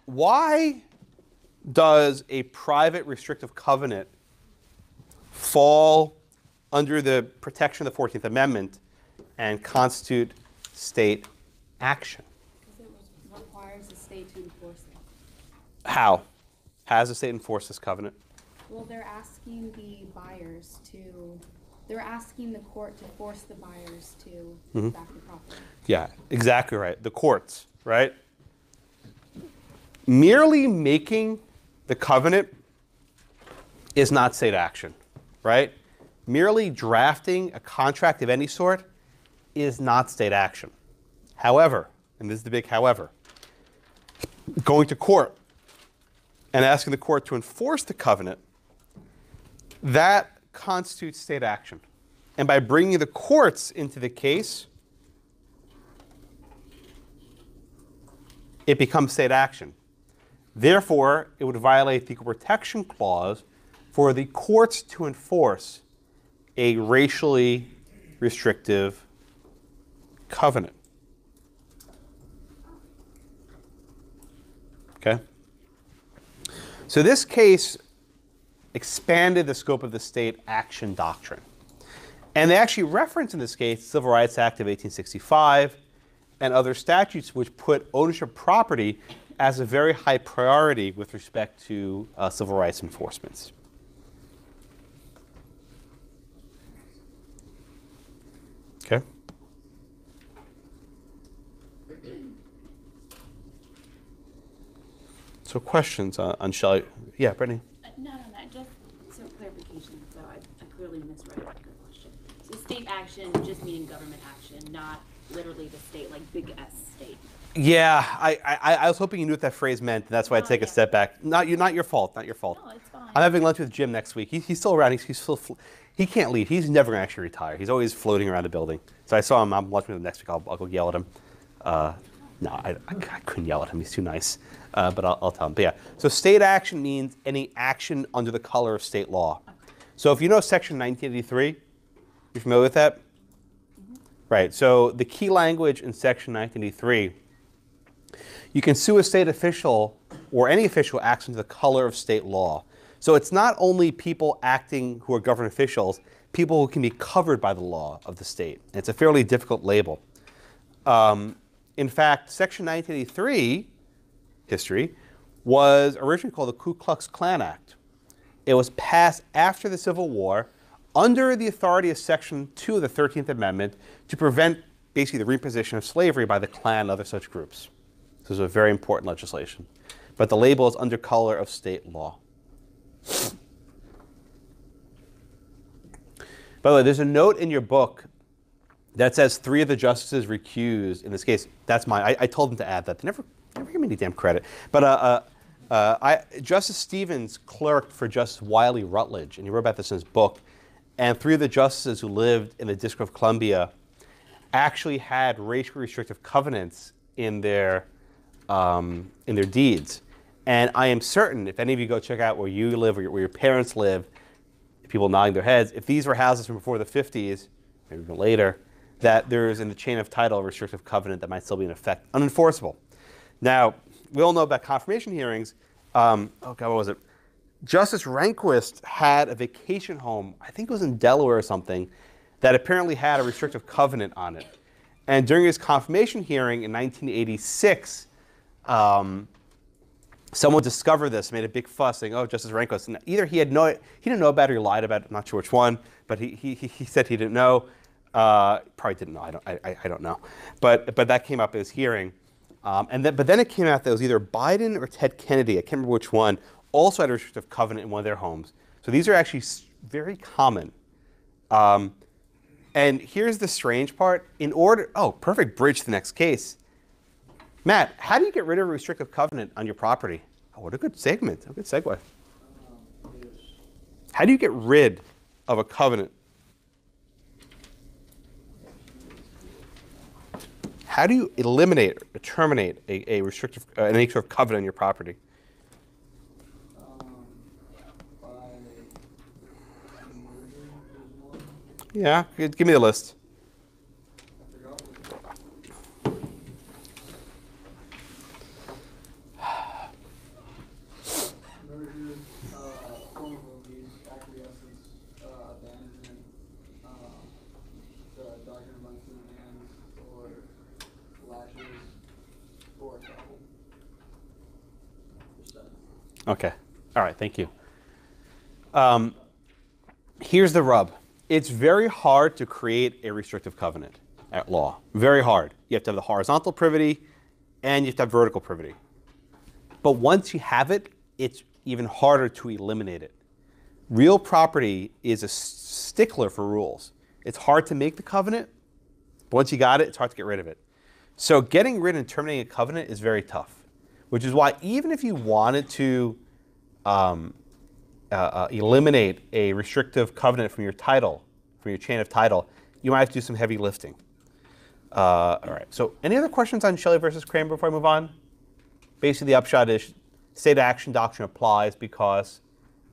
why does a private restrictive covenant fall under the protection of the 14th Amendment and constitute state action? Because it requires the state to enforce it. How? Has the state enforced this covenant? Well, they're asking the buyers to, they're asking the court to force the buyers to give back the property. Yeah, exactly right. The courts, right? Merely making the covenant is not state action, right? Merely drafting a contract of any sort is not state action. However, and this is the big however, going to court and asking the court to enforce the covenant, that constitutes state action. And by bringing the courts into the case, it becomes state action. Therefore, it would violate the Equal Protection Clause for the courts to enforce a racially restrictive covenant. Okay? So this case expanded the scope of the state action doctrine. And they actually reference in this case the Civil Rights Act of 1865 and other statutes which put ownership of property as a very high priority with respect to civil rights enforcements. Okay? So questions on Shelley? Yeah, Brittany? Not on that, just so clarification, so I clearly misread your question. So state action just meaning government action, not literally the state, like big S state. Yeah, I was hoping you knew what that phrase meant, and that's why I take a step back. Not your fault, not your fault. No, it's fine. I'm having lunch with Jim next week. He's still around. He's still he can't leave. He's never going to actually retire. He's always floating around the building. So I saw him. I'm lunching with him next week. I'll go yell at him. No, I couldn't yell at him. He's too nice. But I'll tell him. But yeah, so state action means any action under the color of state law. So if you know Section 1983, you familiar with that? Right. So the key language in Section 1983, you can sue a state official or any official acts under the color of state law. So it's not only people acting who are government officials, people who can be covered by the law of the state. And it's a fairly difficult label. In fact, Section 1983 history was originally called the Ku Klux Klan Act. It was passed after the Civil War under the authority of Section 2 of the 13th Amendment to prevent basically the reimposition of slavery by the Klan and other such groups. So this was a very important legislation. But the label is under color of state law. By the way, there's a note in your book that says 3 of the justices recused. In this case, that's mine. I told them to add that. They never give me any damn credit. But Justice Stevens clerked for Justice Wiley Rutledge, and he wrote about this in his book. And 3 of the justices who lived in the District of Columbia actually had racially restrictive covenants in their deeds. And I am certain, if any of you go check out where you live or where your parents live, people nodding their heads, if these were houses from before the 50s, maybe even later, that there's in the chain of title a restrictive covenant that might still be in effect, unenforceable. Now, we all know about confirmation hearings. Oh God, what was it? Justice Rehnquist had a vacation home, I think it was in Delaware or something, that apparently had a restrictive covenant on it. And during his confirmation hearing in 1986, someone discovered this, made a big fuss, saying, "Oh, Justice Rehnquist." And either he didn't know about it, or he lied about it. I'm not sure which one, but he said he didn't know. Probably didn't know. I don't know. But that came up at his hearing, but then it came out that it was either Biden or Ted Kennedy. I can't remember which one. Also had a restrictive covenant in one of their homes. So these are actually very common. And here's the strange part. Perfect bridge to the next case. Matt, how do you get rid of a restrictive covenant on your property? Oh, what a good segment, a good segue. How do you get rid of a covenant? How do you eliminate or terminate a restrictive, any sort of covenant on your property? Yeah, give me the list. Merger, form of release, acquiescence, abandonment, the doctrine of unclean hands, or lashes, or Estoppel. Okay. All right. Thank you. Here's the rub. It's very hard to create a restrictive covenant at law. Very hard. You have to have the horizontal privity, and you have to have vertical privity. But once you have it, it's even harder to eliminate it. Real property is a stickler for rules. It's hard to make the covenant, but once you got it, it's hard to get rid of it. So getting rid and terminating a covenant is very tough, which is why even if you wanted to eliminate a restrictive covenant from your title, from your chain of title, you might have to do some heavy lifting. All right, so any other questions on Shelley versus Kramer before I move on? Basically, the upshot is state action doctrine applies because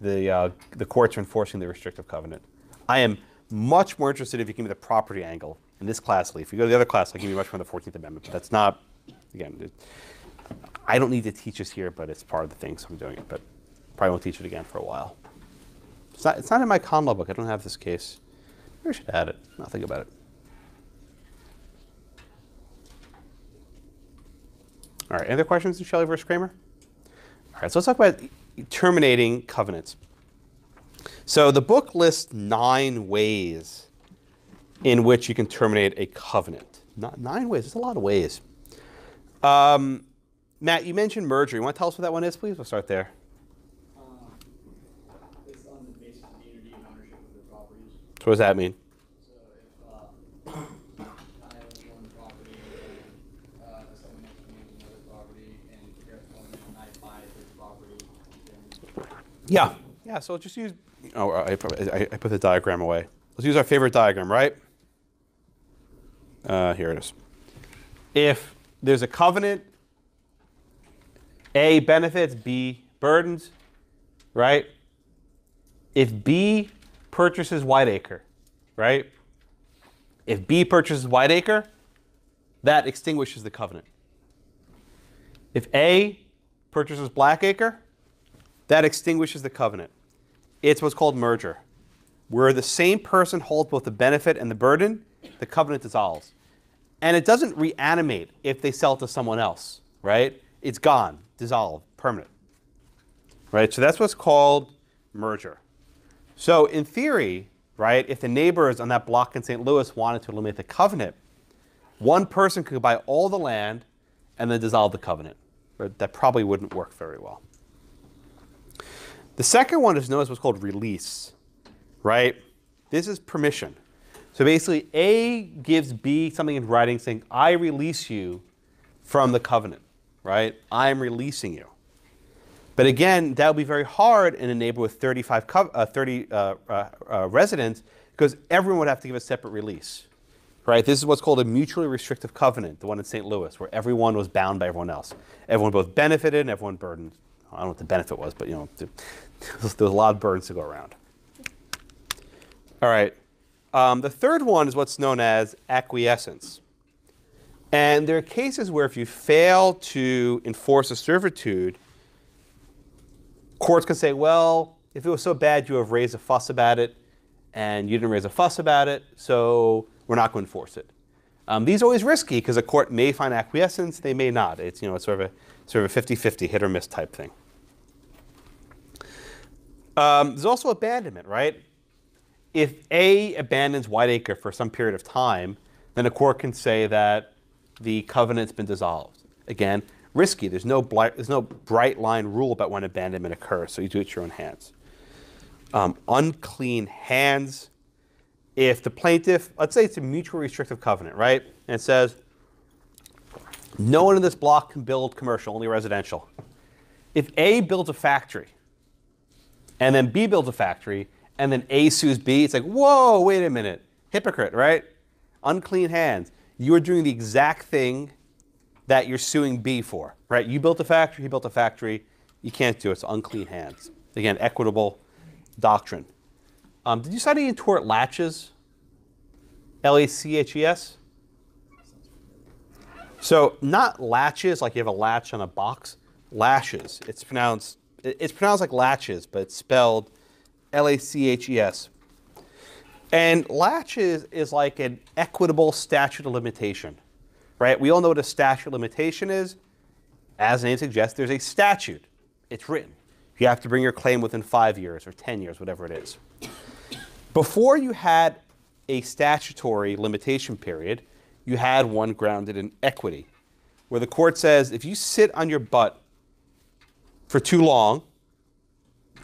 the courts are enforcing the restrictive covenant. I am much more interested if you give me the property angle in this class. If you go to the other class, I'll give you much more on the 14th Amendment. But that's not, again, I don't need to teach this here, but it's part of the thing, so I'm doing it. But probably won't teach it again for a while. It's not in my con law book. I don't have this case. Maybe I should add it. I'll think about it. All right, any other questions on Shelley versus Kramer? All right, so let's talk about terminating covenants. So the book lists 9 ways in which you can terminate a covenant. 9 ways, there's a lot of ways. Matt, you mentioned merger. You want to tell us what that one is, please? We'll start there. It's on the basis of unity and ownership of their properties. So what does that mean? So if I own one property and someone next to me owns another property and I buy his property, then... Yeah, so just use, I put the diagram away. Let's use our favorite diagram, right? Here it is. If there's a covenant, A benefits, B burdens, right? If B purchases Whiteacre, right? If B purchases Whiteacre, that extinguishes the covenant. If A purchases Blackacre, that extinguishes the covenant. It's what's called merger. Where the same person holds both the benefit and the burden, the covenant dissolves. And it doesn't reanimate if they sell it to someone else, right? It's gone, dissolved, permanent. Right? So that's what's called merger. So in theory, right, if the neighbors on that block in St. Louis wanted to eliminate the covenant, one person could buy all the land and then dissolve the covenant. But that probably wouldn't work very well. The second one is known as what's called release, right? This is permission. So basically, A gives B something in writing saying, I release you from the covenant, right? I am releasing you. But again, that would be very hard in a neighborhood with 30 residents because everyone would have to give a separate release, right? This is what's called a mutually restrictive covenant, the one in St. Louis, where everyone was bound by everyone else. Everyone both benefited and everyone burdened. I don't know what the benefit was, but there was a lot of burdens to go around. All right. The third one is what's known as acquiescence. And there are cases where if you fail to enforce a servitude, courts can say, well, if it was so bad you have raised a fuss about it, and you didn't raise a fuss about it, so we're not going to enforce it. These are always risky because a court may find acquiescence, they may not. It's it's sort of a 50-50 hit or miss type thing. There's also abandonment, right? If A abandons Whiteacre for some period of time, then a court can say that the covenant's been dissolved. Again, risky. There's no bright line rule about when abandonment occurs, so you do it at your own hands. Unclean hands. If the plaintiff, let's say it's a mutually restrictive covenant, right? And it says, no one in this block can build commercial, only residential. If A builds a factory, and then B builds a factory, and then A sues B, it's like, whoa, wait a minute. Hypocrite, right? Unclean hands. You are doing the exact thing that you're suing B for, right? You built a factory, he built a factory. You can't do it. It's unclean hands. Again, equitable doctrine. Did you study in tort latches? L-A-C-H-E-S? So not latches, like you have a latch on a box. Lashes. It's pronounced like latches, but it's spelled L-A-C-H-E-S. And latches is like an equitable statute of limitation, right? We all know what a statute of limitation is. As the name suggests, there's a statute. It's written. You have to bring your claim within 5 years or 10 years, whatever it is. Before you had a statutory limitation period, you had one grounded in equity, where the court says if you sit on your butt for too long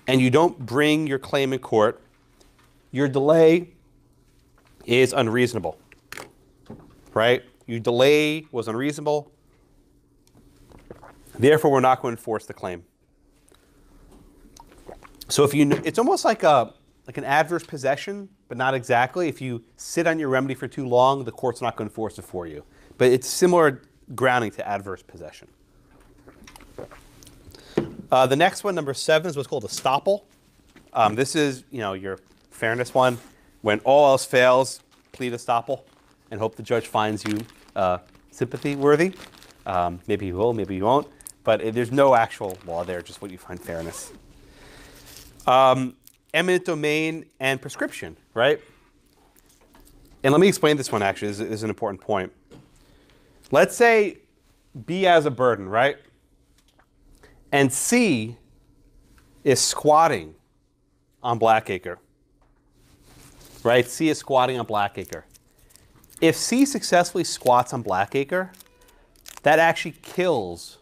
and you don't bring your claim in court, your delay is unreasonable, right? Your delay was unreasonable. Therefore, we're not going to enforce the claim. So if you, it's almost like an adverse possession, but not exactly. If you sit on your remedy for too long, the court's not going to enforce it for you. But it's similar grounding to adverse possession. The next one, number 7, is what's called Estoppel. This is, your fairness one. When all else fails, plead Estoppel and hope the judge finds you sympathy worthy. Maybe he will, maybe he won't. But there's no actual law there, just what you find fairness. Eminent domain and prescription, right? And let me explain this one, actually. This is an important point. Let's say B has a burden, right? And C is squatting on Blackacre, right? C is squatting on Blackacre. If C successfully squats on Blackacre, that actually kills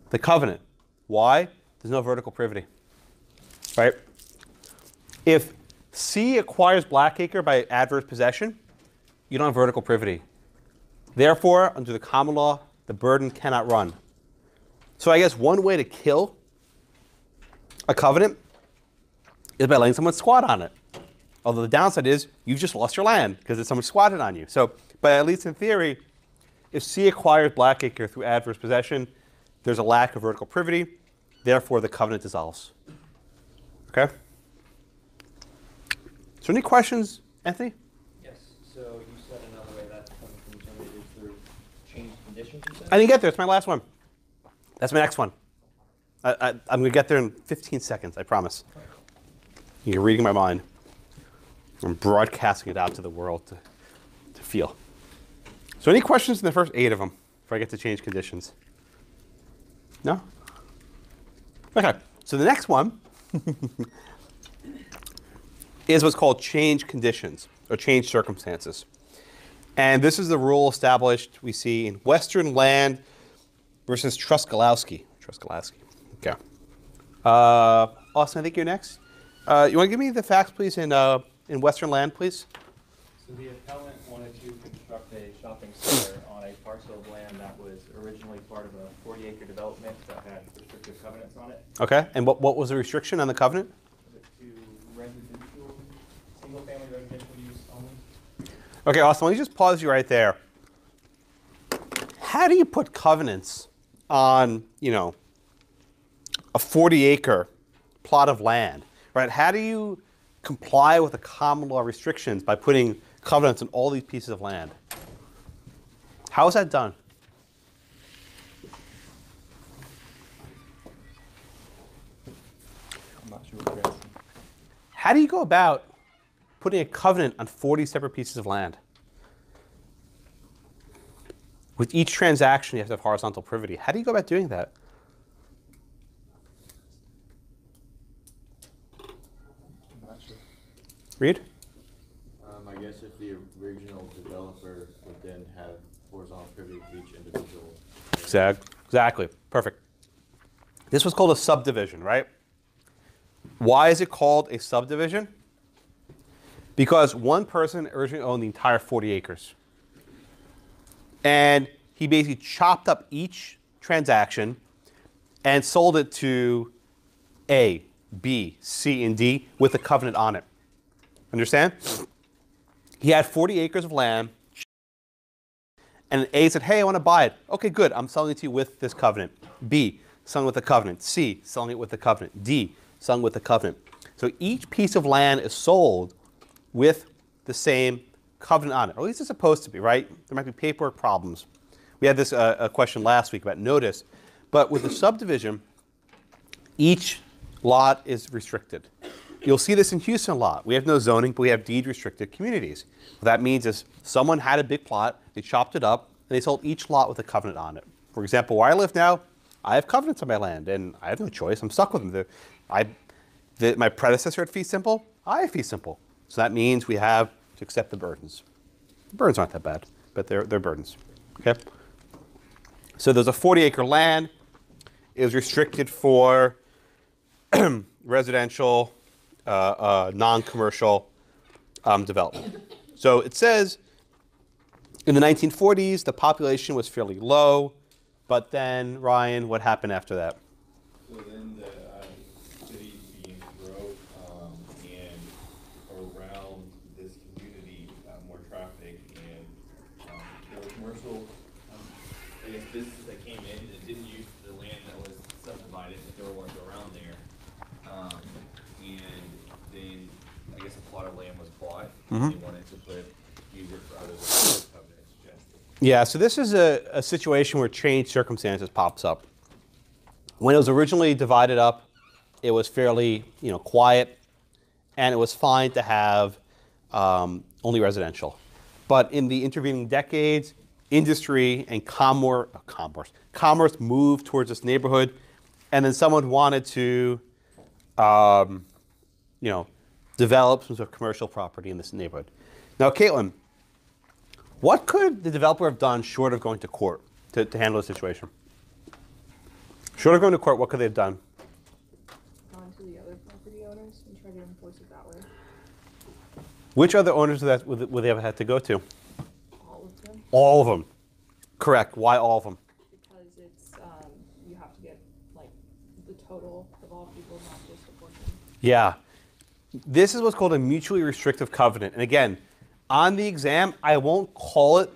the covenant. Why? There's no vertical privity, right? If C acquires Blackacre by adverse possession, you don't have vertical privity. Therefore, under the common law, the burden cannot run. So I guess one way to kill a covenant is by letting someone squat on it. Although the downside is you've just lost your land because someone squatted on you. So, but at least in theory, if C acquires Blackacre through adverse possession, there's a lack of vertical privity. Therefore, the covenant dissolves. Okay? So any questions, Anthony? Yes. So you said another way that covenant can be terminated through changed conditions, you said? I didn't get there. It's my last one. That's my next one. I'm going to get there in 15 seconds, I promise. You're reading my mind. I'm broadcasting it out to the world to feel. So any questions in the first 8 of them before I get to change conditions? No? Okay. So the next one is what's called change conditions or change circumstances. And this is the rule established we see in Western Land versus Truskalowski. Okay. Austin, I think you're next. You want to give me the facts, please, in Western Land, please? So the appellant wanted to construct a shopping center on a parcel of land that was originally part of a 40-acre development that had restrictive covenants on it. Okay. And what was the restriction on the covenant? Was it to residential, single-family residential use only? Okay, Austin, let me just pause you right there. How do you put covenants on, a 40-acre plot of land, right? How do you comply with the common law restrictions by putting covenants on all these pieces of land? How is that done? I'm not sure what you're asking. How do you go about putting a covenant on 40 separate pieces of land? With each transaction, you have to have horizontal privity. How do you go about doing that? I'm not sure. Reed? I guess if the original developer would then have horizontal privity to each individual. Exactly. Perfect. This was called a subdivision, right? Why is it called a subdivision? Because one person originally owned the entire 40 acres. And he basically chopped up each transaction and sold it to A, B, C, and D with a covenant on it. Understand? He had 40 acres of land, and A said, hey, I want to buy it. Okay, good. I'm selling it to you with this covenant. B, selling with the covenant. C, selling it with the covenant. D, selling with the covenant. So each piece of land is sold with the same covenant on it. Or at least it's supposed to be, right? There might be paperwork problems. We had this a question last week about notice. But with the subdivision, each lot is restricted. You'll see this in Houston a lot. We have no zoning, but we have deed-restricted communities. What that means is someone had a big plot, they chopped it up, and they sold each lot with a covenant on it. For example, where I live now, I have covenants on my land, and I have no choice. I'm stuck with them. My predecessor had fee simple. I have fee simple. So that means we have to accept the burdens. The burdens aren't that bad, but they're burdens. Okay. So there's a 40-acre land. It was restricted for residential, non-commercial development. So it says in the 1940s, the population was fairly low. But then, Ryan, what happened after that? So then the city began to grow, and around this community, more traffic, and there were commercial, I guess, businesses that came in and didn't use the land that was subdivided, but there were ones around there. And then, I guess a plot of land was bought, and they wanted to put easier for others. Yeah, so this is a situation where changed circumstances pops up. When it was originally divided up, it was fairly, quiet, and it was fine to have only residential. But in the intervening decades, industry and commerce moved towards this neighborhood, and then someone wanted to, develop some sort of commercial property in this neighborhood. Now, Caitlin, what could the developer have done short of going to court to handle the situation? Short of going to court, what could they have done? Gone to the other property owners and try to enforce it that way. Which other owners would they have had to go to? All of them. All of them. Correct. Why all of them? Because it's, you have to get, the total of all people, not just a portion. Yeah. This is what's called a mutually restrictive covenant. And again, on the exam, I won't call it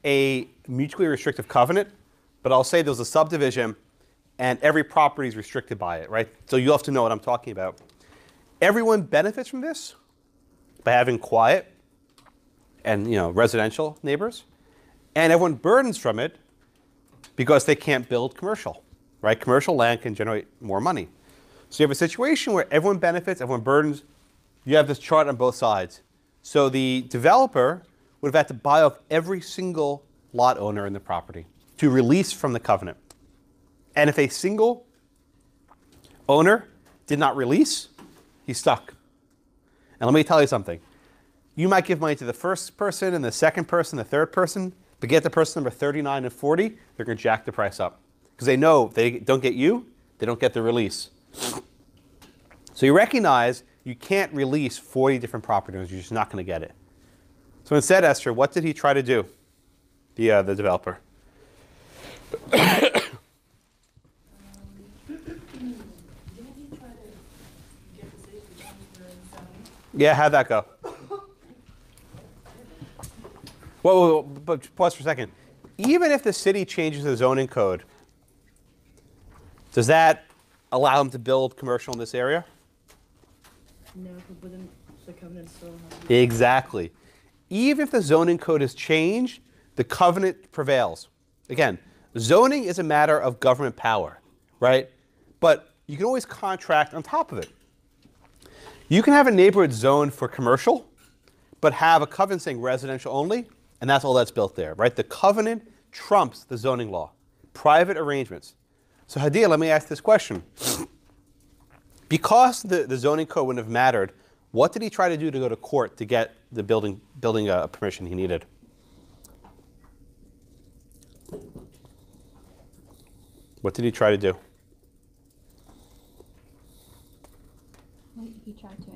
a mutually restrictive covenant, but I'll say there's a subdivision and every property is restricted by it, right? So you'll have to know what I'm talking about. Everyone benefits from this by having quiet and residential neighbors, and everyone burdens from it because they can't build commercial, right? Commercial land can generate more money. So you have a situation where everyone benefits, everyone burdens. You have this chart on both sides. So the developer would have had to buy off every single lot owner in the property to release from the covenant. And if a single owner did not release, he's stuck. And let me tell you something. You might give money to the first person and the second person, the third person, but get the person number 39 and 40, they're going to jack the price up. Because they know if they don't get you, they don't get the release. So you recognize you can't release 40 different property owners. You're just not going to get it. So instead, Esther, what did he try to do, the developer? Yeah, how'd that go? Whoa, but pause for a second. Even if the city changes the zoning code, does that allow them to build commercial in this area? No, but then the covenant still has. Exactly. Even if the zoning code is changed, the covenant prevails. Again, zoning is a matter of government power, right? But you can always contract on top of it. You can have a neighborhood zoned for commercial, but have a covenant saying residential only, and that's all that's built there, right? The covenant trumps the zoning law. Private arrangements. So Hadia, let me ask this question. Because the zoning code wouldn't have mattered, what did he try to do to go to court to get the building permission he needed? What did he try to do? He tried to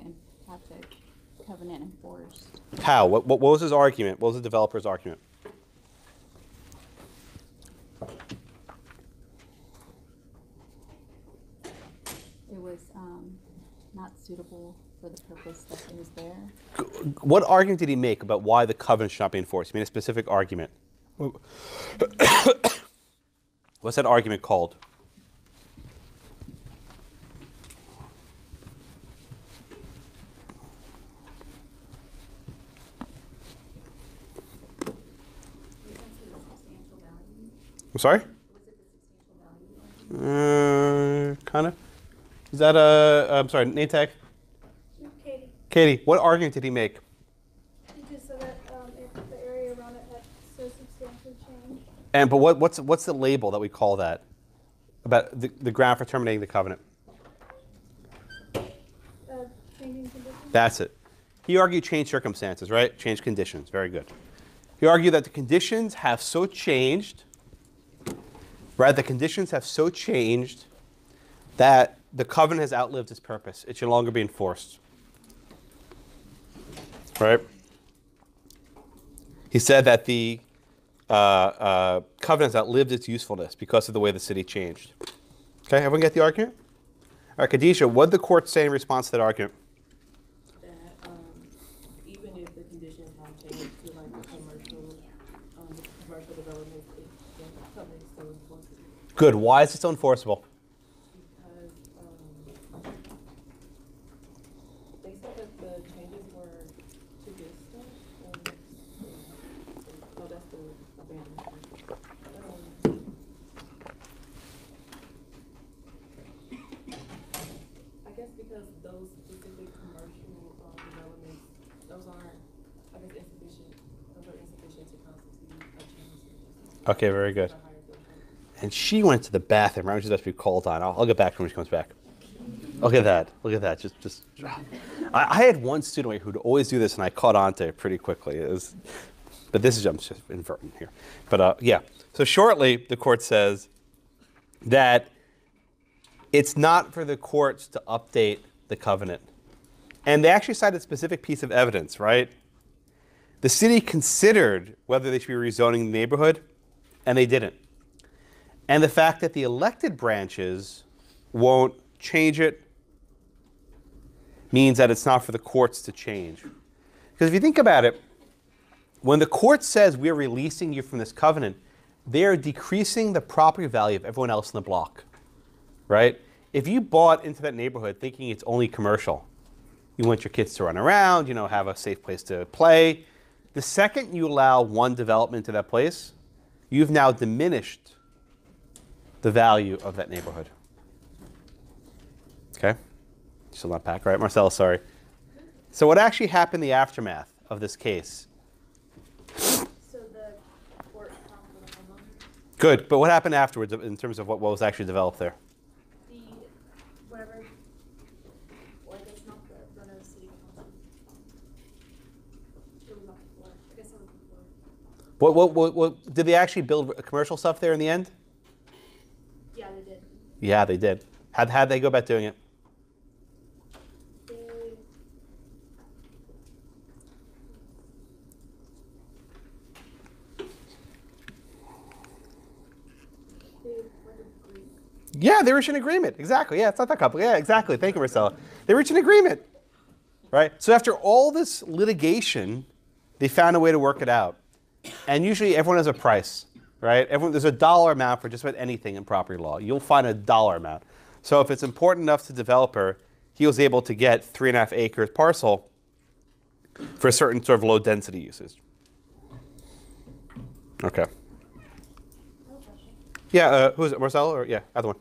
have the covenant enforced. How? What was his argument? What was the developer's argument? It was not suitable for the purpose that it was there. What argument did he make about why the covenant should not be enforced? He made a specific argument. What's that argument called? I'm sorry? Kind of. Is that I'm sorry, Natek? Katie. Katie, what argument did he make? He just said that if the area around it had so substantially changed. But what's the label that we call that? About the ground for terminating the covenant? Changing conditions. That's it. He argued change circumstances, right? Change conditions. Very good. He argued that the conditions have so changed, right? The conditions have so changed that the covenant has outlived its purpose. It should no longer be enforced. Right? He said that the covenant has outlived its usefulness because of the way the city changed. Okay, everyone get the argument? All right, Khadijah, what did the court say in response to that argument? That even if the conditions have changed to like commercial development, the covenant is still enforceable. Good. Why is it so enforceable? Because they said that the changes were too distant. Oh, that's the abandonment. I guess because those specific commercial developments, those aren't, I guess, insufficient. Those are insufficient to constitute a change. Okay, very good. And she went to the bathroom. Right? She's supposed to be called on. I'll get back to her when she comes back. Look at that. Look at that. Just. I had one student who'd always do this, and I caught on to it pretty quickly. But this is I'm just inverting here. But yeah. So shortly, the court says that it's not for the courts to update the covenant, and they actually cited a specific piece of evidence. Right? The city considered whether they should be rezoning the neighborhood, and they didn't. And the fact that the elected branches won't change it means that it's not for the courts to change. Because if you think about it, when the court says we're releasing you from this covenant, they are decreasing the property value of everyone else in the block, right? If you bought into that neighborhood thinking it's only commercial, you want your kids to run around, have a safe place to play. The second you allow one development to that place, you've now diminished the value of that neighborhood. Okay? Still not back, right? Marcella, sorry. So what actually happened in the aftermath of this case? So the court found for the homeowner? Good, but what happened afterwards in terms of what was actually developed there? Whatever, well, I guess not the Roanoke City Council. It was not before. I guess it was before. What did they actually build commercial stuff there in the end? Yeah, they did. Yeah, they did. How'd they go about doing it? Yeah, they reached an agreement. Exactly. Yeah, it's not that complicated. Yeah, exactly. Thank you, Marcella. They reached an agreement. Right? So after all this litigation, they found a way to work it out. And usually everyone has a price. Right? There's a dollar amount for just about anything in property law. You'll find a dollar amount. So if it's important enough to the developer, he was able to get 3.5 acres parcel for a certain sort of low density uses. Okay. Yeah, who is it, Marcel? Or yeah, other one.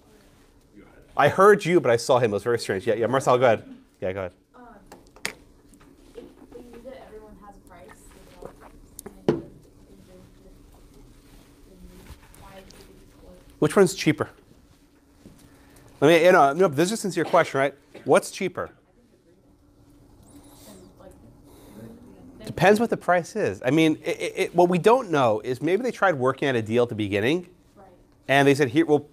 I heard you, but I saw him. It was very strange. Yeah, Marcel, go ahead. Yeah, go ahead. If we knew that everyone has a price, Which one's cheaper? Let me, no, this is a sincere question, right? What's cheaper? Depends what the price is. I mean, what we don't know is maybe they tried working out a deal at the beginning, and they said, here, we'll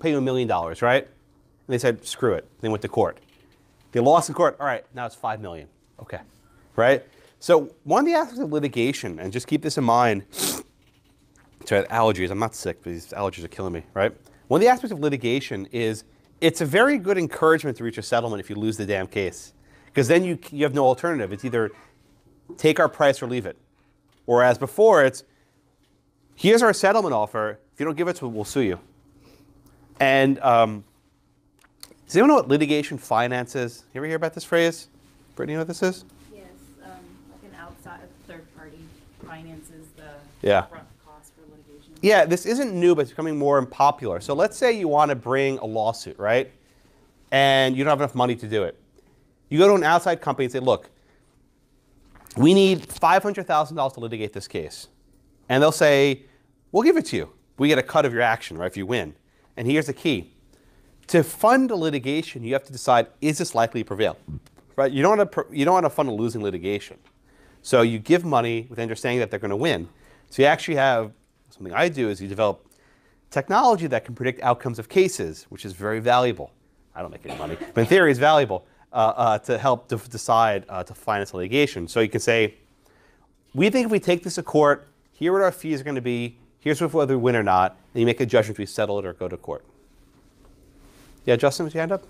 pay you $1 million, right? And they said, screw it. They went to court. They lost in court. All right, now it's $5 million. Okay, right? So one of the aspects of litigation, and just keep this in mind, sorry, allergies, I'm not sick, but these allergies are killing me, right? One of the aspects of litigation is it's a very good encouragement to reach a settlement if you lose the damn case. Because then you have no alternative. It's either take our price or leave it. Whereas before it's, here's our settlement offer. If you don't give it to us, we'll sue you. And does anyone know what litigation finance is? You ever hear about this phrase? Brittany, you know what this is? Yes, like an outside third party finances the Yeah. upfront cost for litigation. Yeah, this isn't new, but it's becoming more unpopular. So let's say you want to bring a lawsuit, right? And you don't have enough money to do it. You go to an outside company and say, look, we need $500,000 to litigate this case. And they'll say, we'll give it to you. We get a cut of your action, right, if you win. And here's the key. To fund a litigation, you have to decide, is this likely to prevail? Right? You don't want to fund a losing litigation. So you give money with understanding that they're going to win. So you actually have, something I do is you develop technology that can predict outcomes of cases, which is very valuable. I don't make any money, but in theory it's valuable to help decide to finance litigation. So you can say, we think if we take this to court, here are what our fees are going to be, here's whether we win or not, and you make a judgment if we settle it or go to court. Yeah, Justin, was your hand up?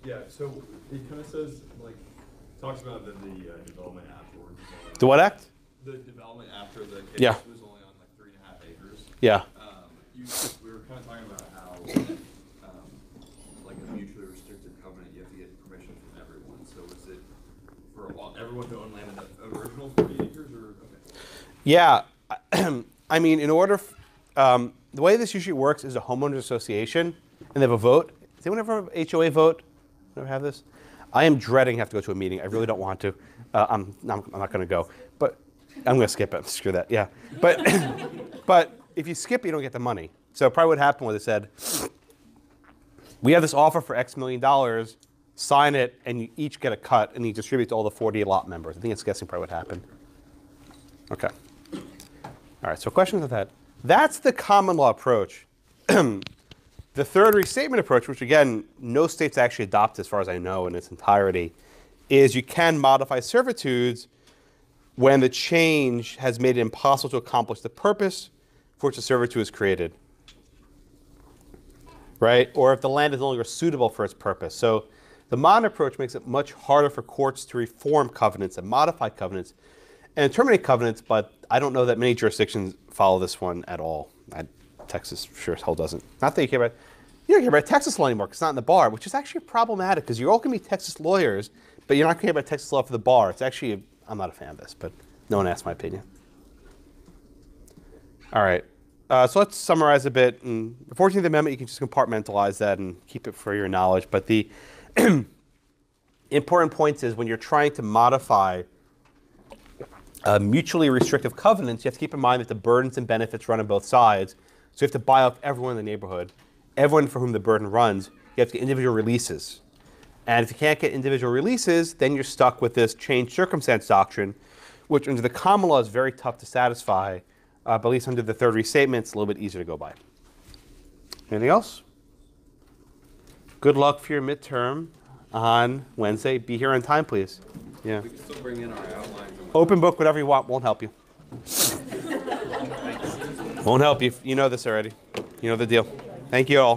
Yeah, so it kind of says, like, talks about the development afterwards. The what act? The development after the case was only on like 3.5 acres. Yeah. We were kind of talking about how, like a mutually restrictive covenant, you have to get permission from everyone. So is it for everyone to own land in the original 40 acres, or okay? Yeah, I mean, in order, the way this usually works is a homeowners association, and they have a vote. Does anyone ever have an HOA vote? Ever have this? I am dreading having to go to a meeting. I really don't want to. I'm not going to go, but I'm going to skip it. Screw that. Yeah, but but if you skip, you don't get the money. So probably what happened was they said, we have this offer for X million dollars. Sign it, and you each get a cut, and you distribute to all the 40 lot members. I think it's guessing probably what happened. Okay. All right. So questions of that? That's the common law approach. The third restatement approach, which again, no states actually adopt as far as I know in its entirety, is you can modify servitudes when the change has made it impossible to accomplish the purpose for which the servitude is created. Right? Or if the land is no longer suitable for its purpose. So the modern approach makes it much harder for courts to reform covenants and modify covenants and terminate covenants, but I don't know that many jurisdictions follow this one at all. Texas sure as hell doesn't. Not that you don't care about Texas law anymore because it's not in the bar, which is actually problematic because you're all going to be Texas lawyers, but you're not caring about Texas law for the bar. It's actually, I'm not a fan of this, but no one asked my opinion. All right. So let's summarize a bit. In the 14th Amendment, you can just compartmentalize that and keep it for your knowledge. But the important point is when you're trying to modify mutually restrictive covenants, you have to keep in mind that the burdens and benefits run on both sides. So you have to buy off everyone in the neighborhood. Everyone for whom the burden runs, you have to get individual releases. And if you can't get individual releases, then you're stuck with this changed circumstance doctrine, which under the common law is very tough to satisfy. But at least under the third restatement, it's a little bit easier to go by. Anything else? Good luck for your midterm on Wednesday. Be here on time, please. Yeah. We can still bring in our outlines. Open book, whatever you want. Won't help you. Won't help you. You know this already. You know the deal. Thank you all.